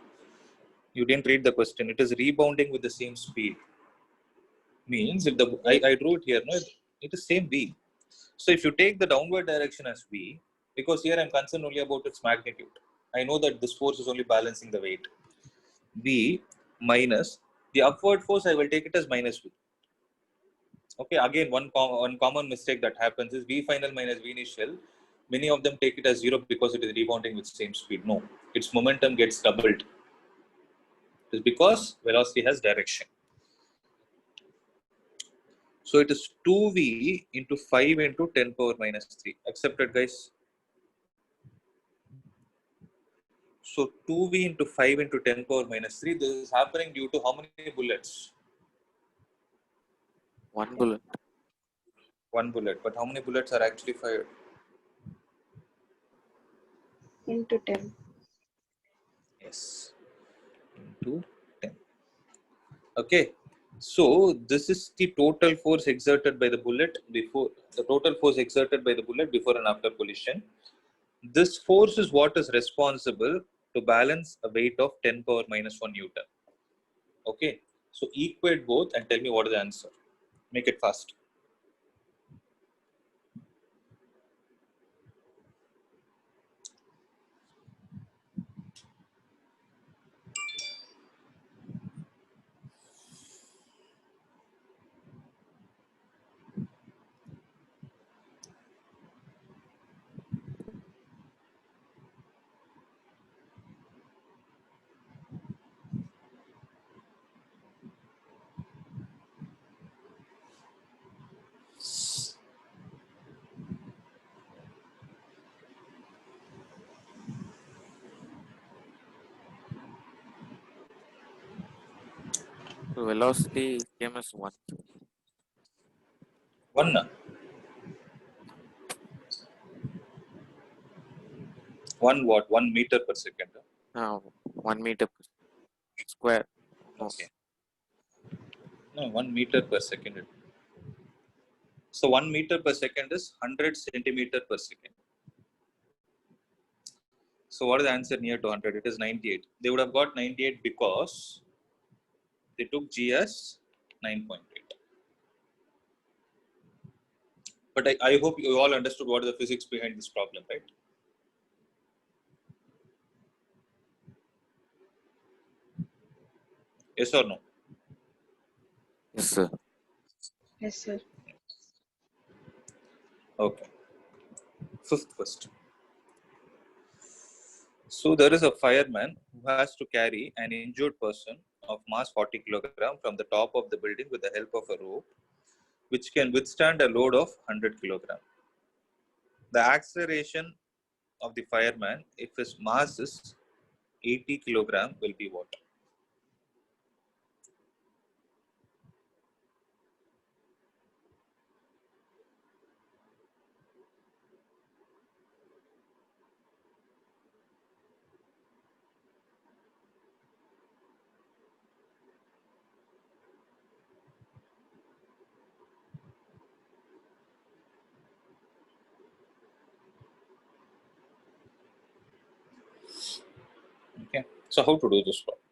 You didn't read the question. It is rebounding with the same speed. Means if I drew it here, no, it is same V. So if you take the downward direction as V, because here I'm concerned only about its magnitude. I know that this force is only balancing the weight. V minus the upward force, I will take it as minus V. Okay, again, one common mistake that happens is V final minus V initial. Many of them take it as zero because it is rebounding with same speed. No, its momentum gets doubled. It is because velocity has direction. So it is 2V into 5 into 10 power minus 3. Accepted, guys? So 2V into 5 into 10 power minus 3. This is happening due to how many bullets? One bullet. One bullet. But how many bullets are actually fired? Into 10. Yes. Into 10. Okay. So this is the total force exerted by the bullet before, the total force exerted by the bullet before and after collision. This force is what is responsible to balance a weight of 10 power minus 1 Newton. Okay. So equate both and tell me what is the answer. Make it fast. So velocity came as 1. One. One what? 1 meter per second. Now 1 meter per square. No. Okay. No, 1 meter per second. So 1 meter per second is 100 centimeter per second. So what is the answer near to 100? It is 98. They would have got 98 because they took G as 9.8. But I hope you all understood what is the physics behind this problem, right? Yes or no? Yes, sir. Yes, sir. Okay. Fifth question. So there is a fireman who has to carry an injured person of mass 40 kilogram from the top of the building with the help of a rope, which can withstand a load of 100 kilogram. The acceleration of the fireman, if his mass is 80 kilogram, will be what? Okay. So how to do this problem?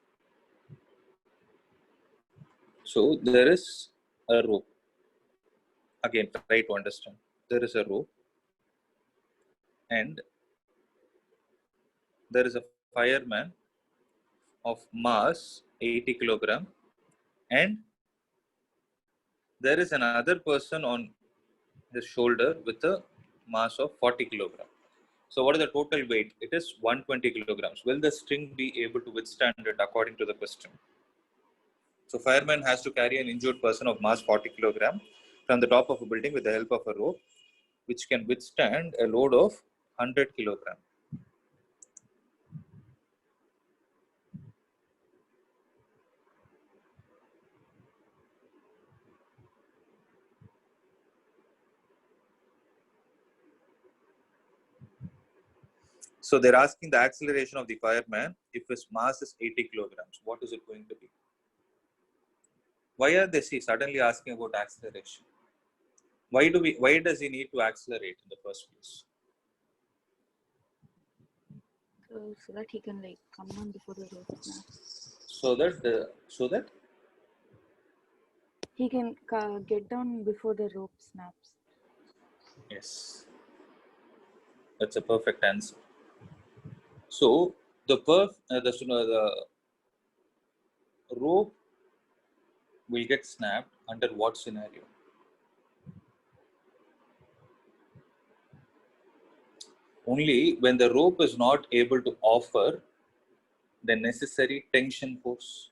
So there is a rope. Again, try to understand. There is a rope, and there is a fireman of mass 80 kilogram, and there is another person on his shoulder with a mass of 40 kilogram. So what is the total weight? It is 120 kilograms. Will the string be able to withstand it according to the question? So fireman has to carry an injured person of mass 40 kilogram from the top of a building with the help of a rope, which can withstand a load of 100 kilogram. So they're asking the acceleration of the fireman if his mass is 80 kilograms. What is it going to be? Why are they suddenly asking about acceleration? Why does he need to accelerate in the first place? So that he can like come on before the rope snaps. So that He can get down before the rope snaps. yes, that's a perfect answer. So the rope will get snapped under what scenario? Only when the rope is not able to offer the necessary tension force.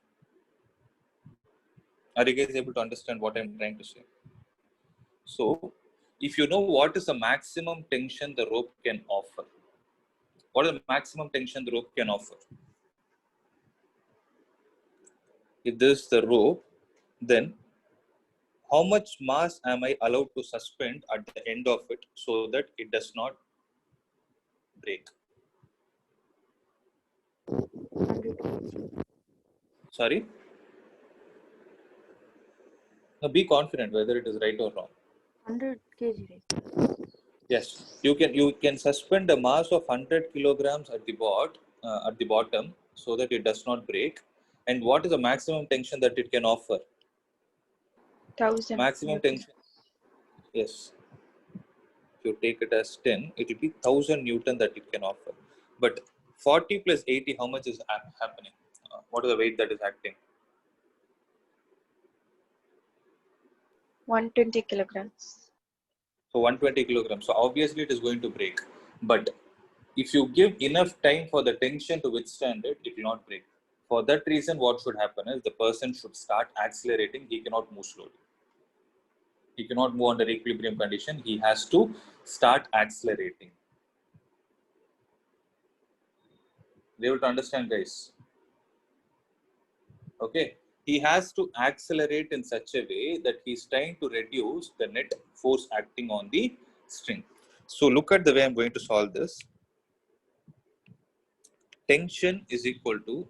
Are you guys able to understand what I'm trying to say? So, if you know what is the maximum tension the rope can offer, what is the maximum tension the rope can offer? If this is the rope, then how much mass am I allowed to suspend at the end of it so that it does not break? 100 kg. Sorry? Now be confident whether it is right or wrong. 100 kg, right? Yes, you can suspend a mass of 100 kilograms at the bottom so that it does not break. And what is the maximum tension that it can offer? 1000 Maximum Newton. tension. Yes. If you take it as 10, it will be 1000 Newton that it can offer. But 40 plus 80, how much is happening? What is the weight that is acting? 120 kilograms. So 120 kilograms. So obviously it is going to break. But if you give enough time for the tension to withstand it, it will not break. For that reason, what should happen is the person should start accelerating. He cannot move slowly. He cannot move under equilibrium condition. He has to start accelerating. They will understand, guys. Okay. he has to accelerate in such a way that he's trying to reduce the net force acting on the string. So look at the way I'm going to solve this. Tension is equal to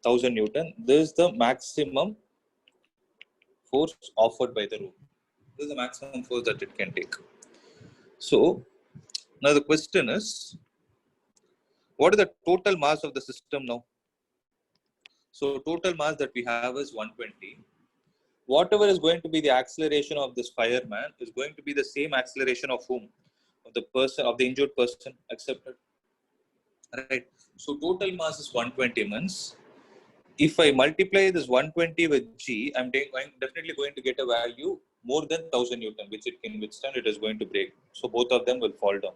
1000 Newton. This is the maximum force offered by the rope. This is the maximum force that it can take. So now the question is, what is the total mass of the system now? So total mass that we have is 120. Whatever is going to be the acceleration of this fireman is going to be the same acceleration of whom? Of the person, of the injured person, accepted. Right. So total mass is 120 means if I multiply this 120 with G, I'm definitely going to get a value more than 1000 Newton, which it can withstand, it is going to break. So both of them will fall down.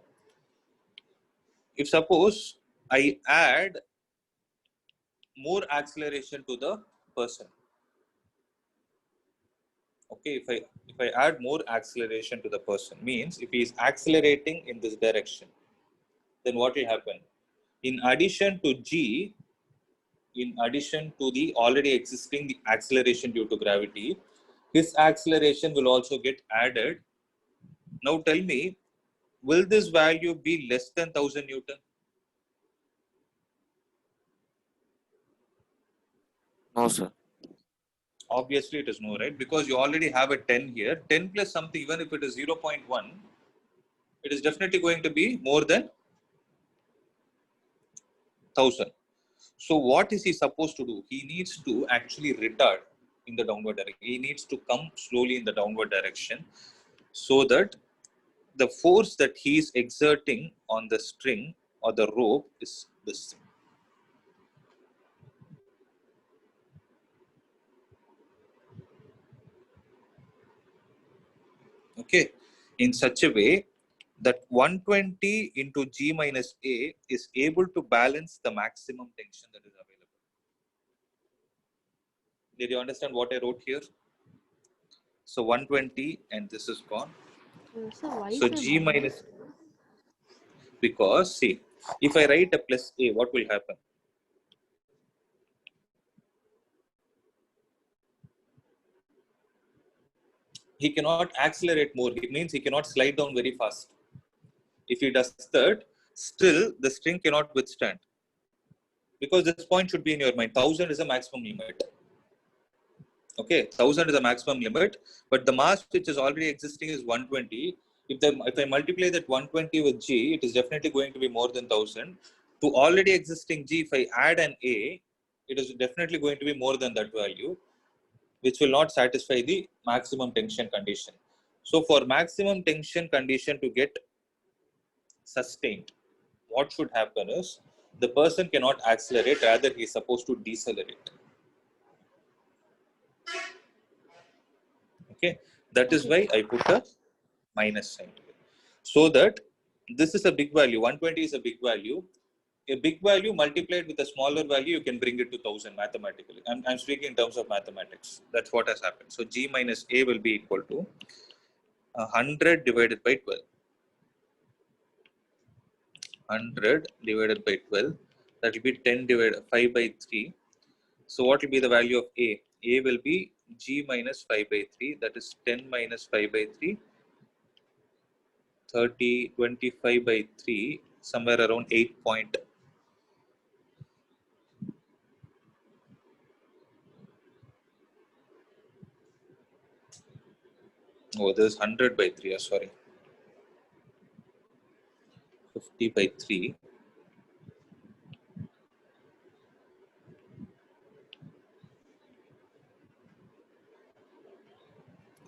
If suppose I add more acceleration to the person, okay, if I add more acceleration to the person, means if he is accelerating in this direction, then what will happen? In addition to G, in addition to the already existing acceleration due to gravity, his acceleration will also get added. Now tell me, will this value be less than 1000 Newton? No, sir. Obviously it is no, right? Because you already have a 10 here. 10 plus something, even if it is 0.1, it is definitely going to be more than 1000. So what is he supposed to do? He needs to actually retard in the downward direction. He needs to come slowly in the downward direction so that the force that he is exerting on the string or the rope is this. Okay, in such a way that 120 into G minus A is able to balance the maximum tension that is available. Did you understand what I wrote here? So 120 and this is gone. Sir, why So is there G minus? minus, because see, if I write a plus A, what will happen? He cannot accelerate more. It means he cannot slide down very fast. If he does that, still the string cannot withstand. Because this point should be in your mind. 1000 is a maximum limit. Okay, 1000 is a maximum limit, but the mass which is already existing is 120. If I multiply that 120 with G, it is definitely going to be more than 1000. To already existing G, if I add an A, it is definitely going to be more than that value, which will not satisfy the maximum tension condition. So for maximum tension condition to get sustained, what should happen is the person cannot accelerate, rather he is supposed to decelerate. Okay, that is why I put a minus sign here. So that this is a big value, 120 is a big value. A big value multiplied with a smaller value, you can bring it to 1000 mathematically. I'm speaking in terms of mathematics. That's what has happened. So G minus A will be equal to 100 divided by 12. 100 divided by 12, that will be 10 divided 5 by 3. So what will be the value of A? A will be G minus 5 by 3, that is 10 minus 5 by 3, 30, 25 by 3, somewhere around 8 point. Oh, this is 100 by 3, sorry. 50 by 3.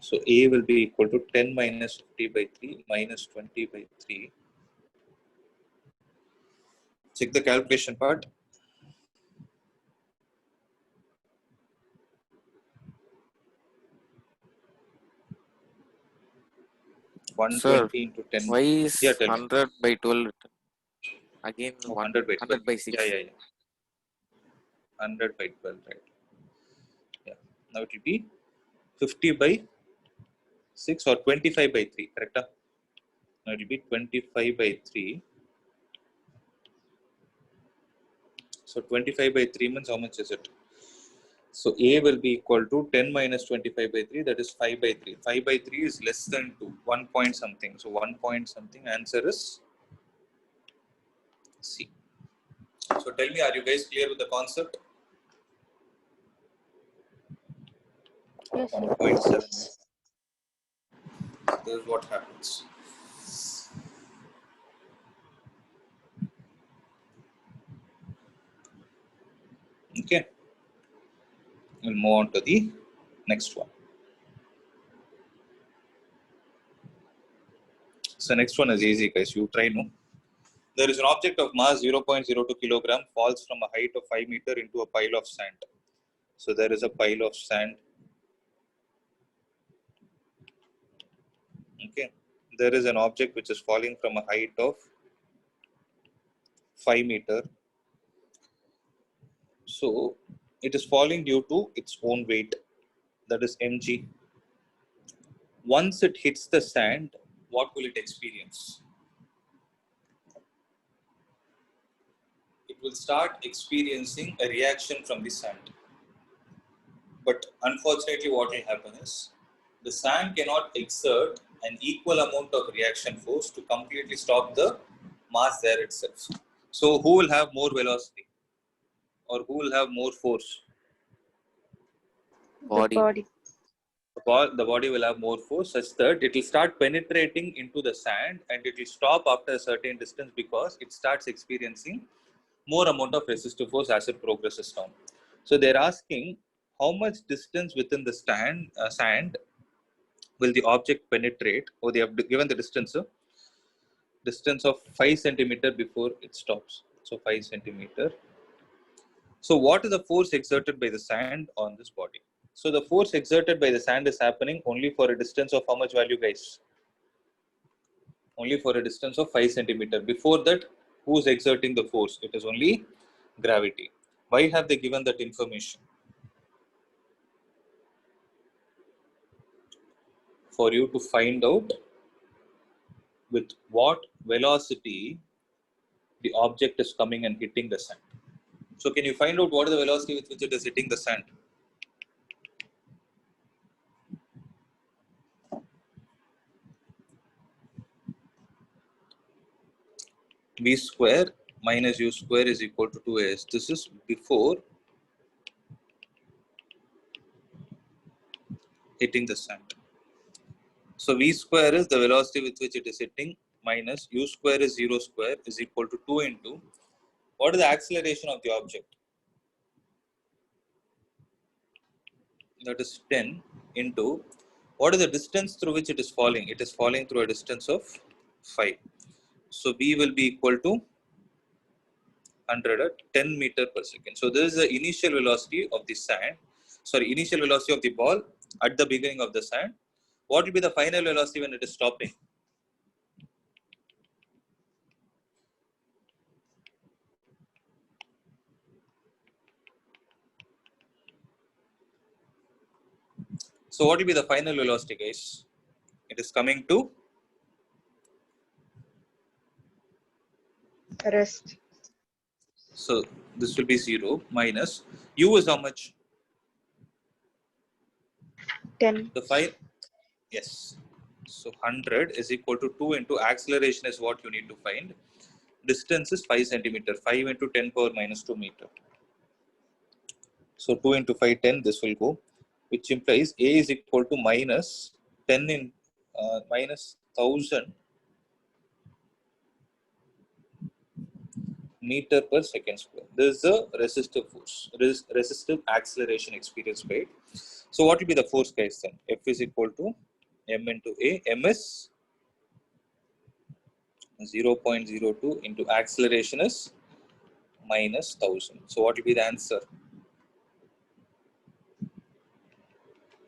So A will be equal to 10 minus 50 by 3 minus 20 by 3. Check the calculation part. 120 Sir, into 10. why is Yeah, tell me. 100 by 12 written? Again, Oh, 100 by 12. by 6. Yeah. 100 by 12, right? Yeah. Now it will be 50 by 6 or 25 by 3, correct? Now it will be 25 by 3. So 25 by 3 means how much is it? So A will be equal to 10 minus 25 by 3, that is 5 by 3. 5 by 3 is less than 2, 1 point something. So 1 point something, answer is C. So tell me, are you guys clear with the concept? Yes, sir. 1.7. This is what happens. Okay. We'll move on to the next one. So next one is easy, guys. You try, no? There is an object of mass 0.02 kilogram falls from a height of 5 meter into a pile of sand. So there is a pile of sand. Okay. There is an object which is falling from a height of 5 meter. So it is falling due to its own weight, that is mg. Once it hits the sand, what will it experience? It will start experiencing a reaction from the sand. But unfortunately, what will happen is the sand cannot exert an equal amount of reaction force to completely stop the mass there itself. So who will have more velocity or who will have more force? Body. The body. The body will have more force such that it will start penetrating into the sand and it will stop after a certain distance because it starts experiencing more amount of resistive force as it progresses down. So they're asking how much distance within the sand will the object penetrate, or they have given the distance of 5 centimeter before it stops. So 5 centimeter. So what is the force exerted by the sand on this body? So the force exerted by the sand is happening only for a distance of how much value, guys? Only for a distance of 5 centimeter. Before that, who is exerting the force? It is only gravity. Why have they given that information? For you to find out with what velocity the object is coming and hitting the sand. So can you find out what is the velocity with which it is hitting the sand? V square minus u square is equal to 2as. This is before hitting the sand. So v square is the velocity with which it is hitting minus u square is 0 square is equal to 2 into what is the acceleration of the object? That is 10 into what is the distance through which it is falling? It is falling through a distance of 5. So v will be equal to 100 at 10 meter per second. So this is the initial velocity of the sand. Sorry, initial velocity of the ball at the beginning of the sand. What will be the final velocity when it is stopping? So what will be the final velocity, guys? It is coming to Rest. so this will be 0 minus u is how much? 10. The 5. Yes. So 100 is equal to 2 into acceleration is what you need to find. Distance is 5 centimeter. 5 into 10 power minus 2 meter. So 2 into 5, 10. This will go, which implies A is equal to minus 10 in minus 1000 meter per second square. This is the resistive force, resistive acceleration experienced by it. So what will be the force, guys, then? F is equal to m into A. M is 0.02 into acceleration is minus 1000. So what will be the answer?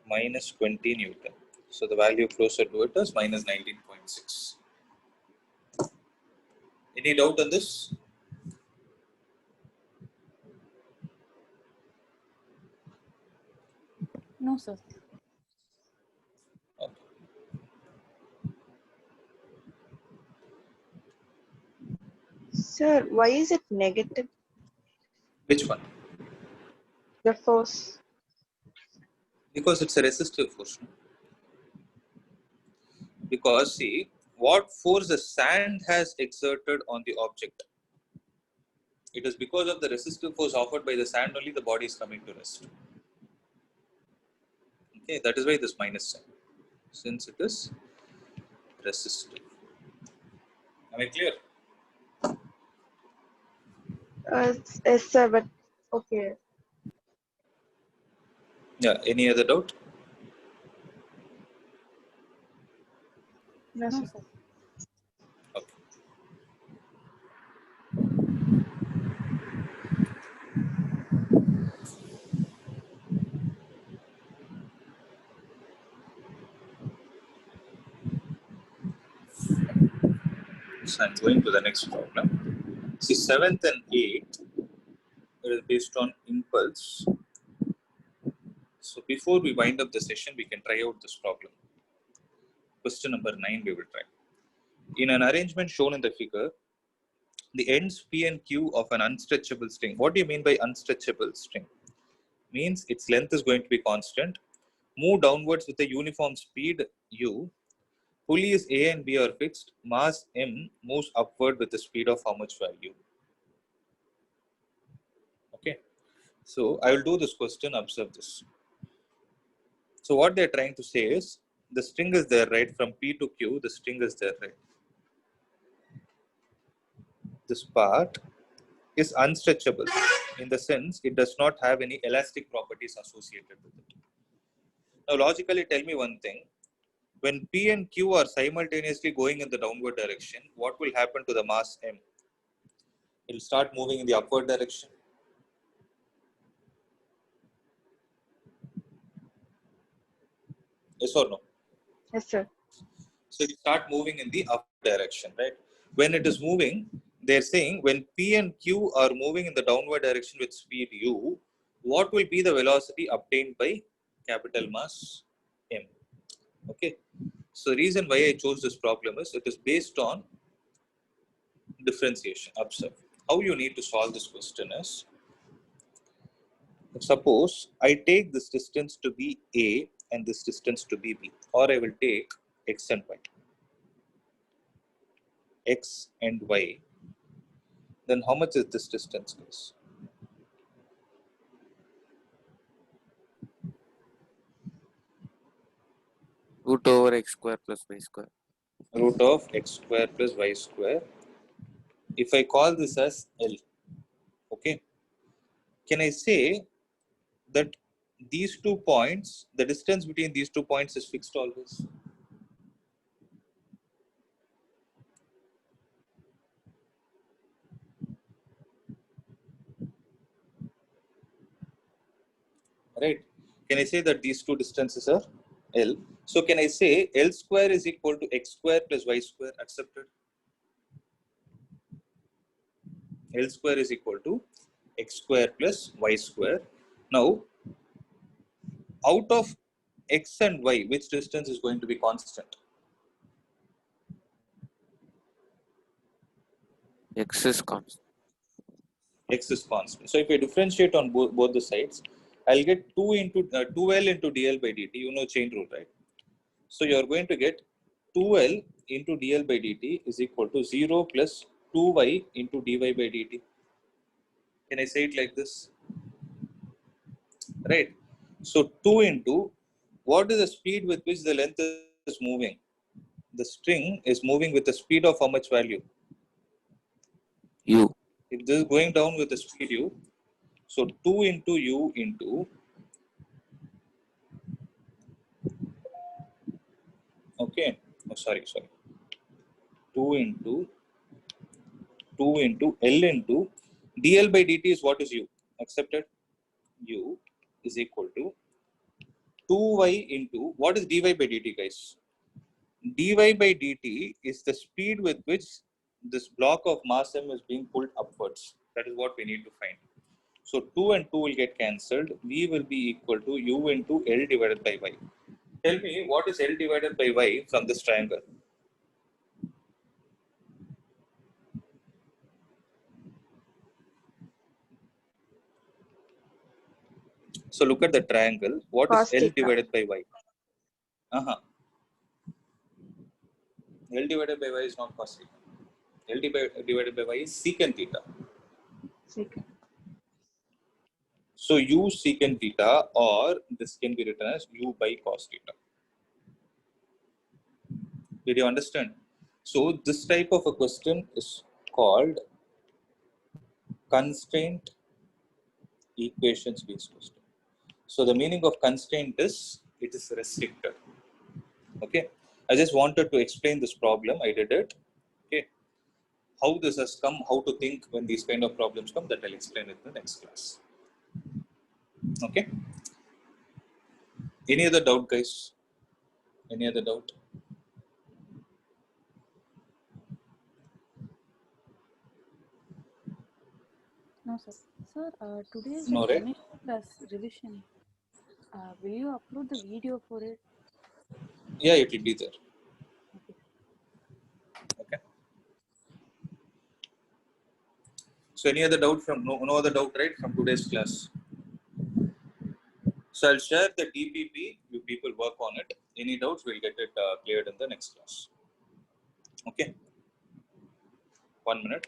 Minus 20 Newton. So the value closer to it is minus 19.6. Any doubt on this? No, sir. Okay. Sir, why is it negative? Which one? The force. Because it's a resistive force. No? Because see, what force the sand has exerted on the object, it is because of the resistive force offered by the sand only the body is coming to rest. Okay, that is why this minus sign, since it is resistive. Am I clear? Yes, sir, but okay. Yeah, any other doubt? No, No, sir. sir. Okay. So I'm going to the next problem. See, 7th and 8th is based on impulse. So before we wind up the session, we can try out this problem. Question number 9 we will try. In an arrangement shown in the figure, the ends P and Q of an unstretchable string. What do you mean by unstretchable string? Means its length is going to be constant. Move downwards with a uniform speed U. Pulleys A and B are fixed. Mass M moves upward with the speed of how much value? Okay. So I will do this question. Observe this. So what they're trying to say is the string is there, right? From P to Q, the string is there, right? This part is unstretchable in the sense it does not have any elastic properties associated with it. Now, logically, tell me one thing. When P and Q are simultaneously going in the downward direction, what will happen to the mass M? It will start moving in the upward direction. Yes or no? Yes, sir. So it start moving in the upward direction, right? When it is moving, they're saying when P and Q are moving in the downward direction with speed U, what will be the velocity obtained by capital mass M? Okay. So the reason why I chose this problem is it is based on differentiation. Observe. How you need to solve this question is, suppose I take this distance to be A and this distance to be B, or I will take X and Y. X and Y, then how much is this distance, guys? Root over x square plus y square. Root of x square plus y square. If I call this as L, okay, can I say that these 2 points, the distance between these 2 points is fixed always? Right? Can I say that these two distances are L? So can I say L square is equal to x square plus y square? Accepted? L square is equal to x square plus y square. Now, out of x and y, which distance is going to be constant? X is constant. X is constant. So if I differentiate on both the sides, I'll get 2 into 2L into dl by dt. You know chain rule, right? So you're going to get 2L into dl by dt is equal to 0 plus 2y into dy by dt. Can I say it like this? Right. So 2 into, what is the speed with which the length is moving? The string is moving with the speed of how much value? U. If this is going down with the speed u, so 2 into u into, okay, oh, sorry, 2 into L into dl by dt is what is u? Accepted? U is equal to 2y into, what is dy by dt, guys? Dy by dt is the speed with which this block of mass m is being pulled upwards. That is what we need to find. So 2 and 2 will get cancelled. V will be equal to u into L divided by y. Tell me, what is L divided by y from this triangle? So look at the triangle. What is Cos L theta. divided by y? L divided by y is not cos theta. L divided by y is secant theta. Secant. So u secant theta, or this can be written as u by cos theta. Did you understand? So this type of a question is called constraint equations based question. So the meaning of constraint is it is restricted. Okay, I just wanted to explain this problem. I did it. Okay, how this has come, how to think when these kind of problems come, that I'll explain it in the next class. Okay, any other doubt, guys? Any other doubt? No, sir. Sir, today is the No, right? chemistry class revision. Will you upload the video for it? Yeah, it will be there. Okay. Okay. So any other doubt from no other doubt, right, from today's class? So I'll share the DPP. You people work on it. Any doubts, we'll get it cleared in the next class. Okay. 1 minute.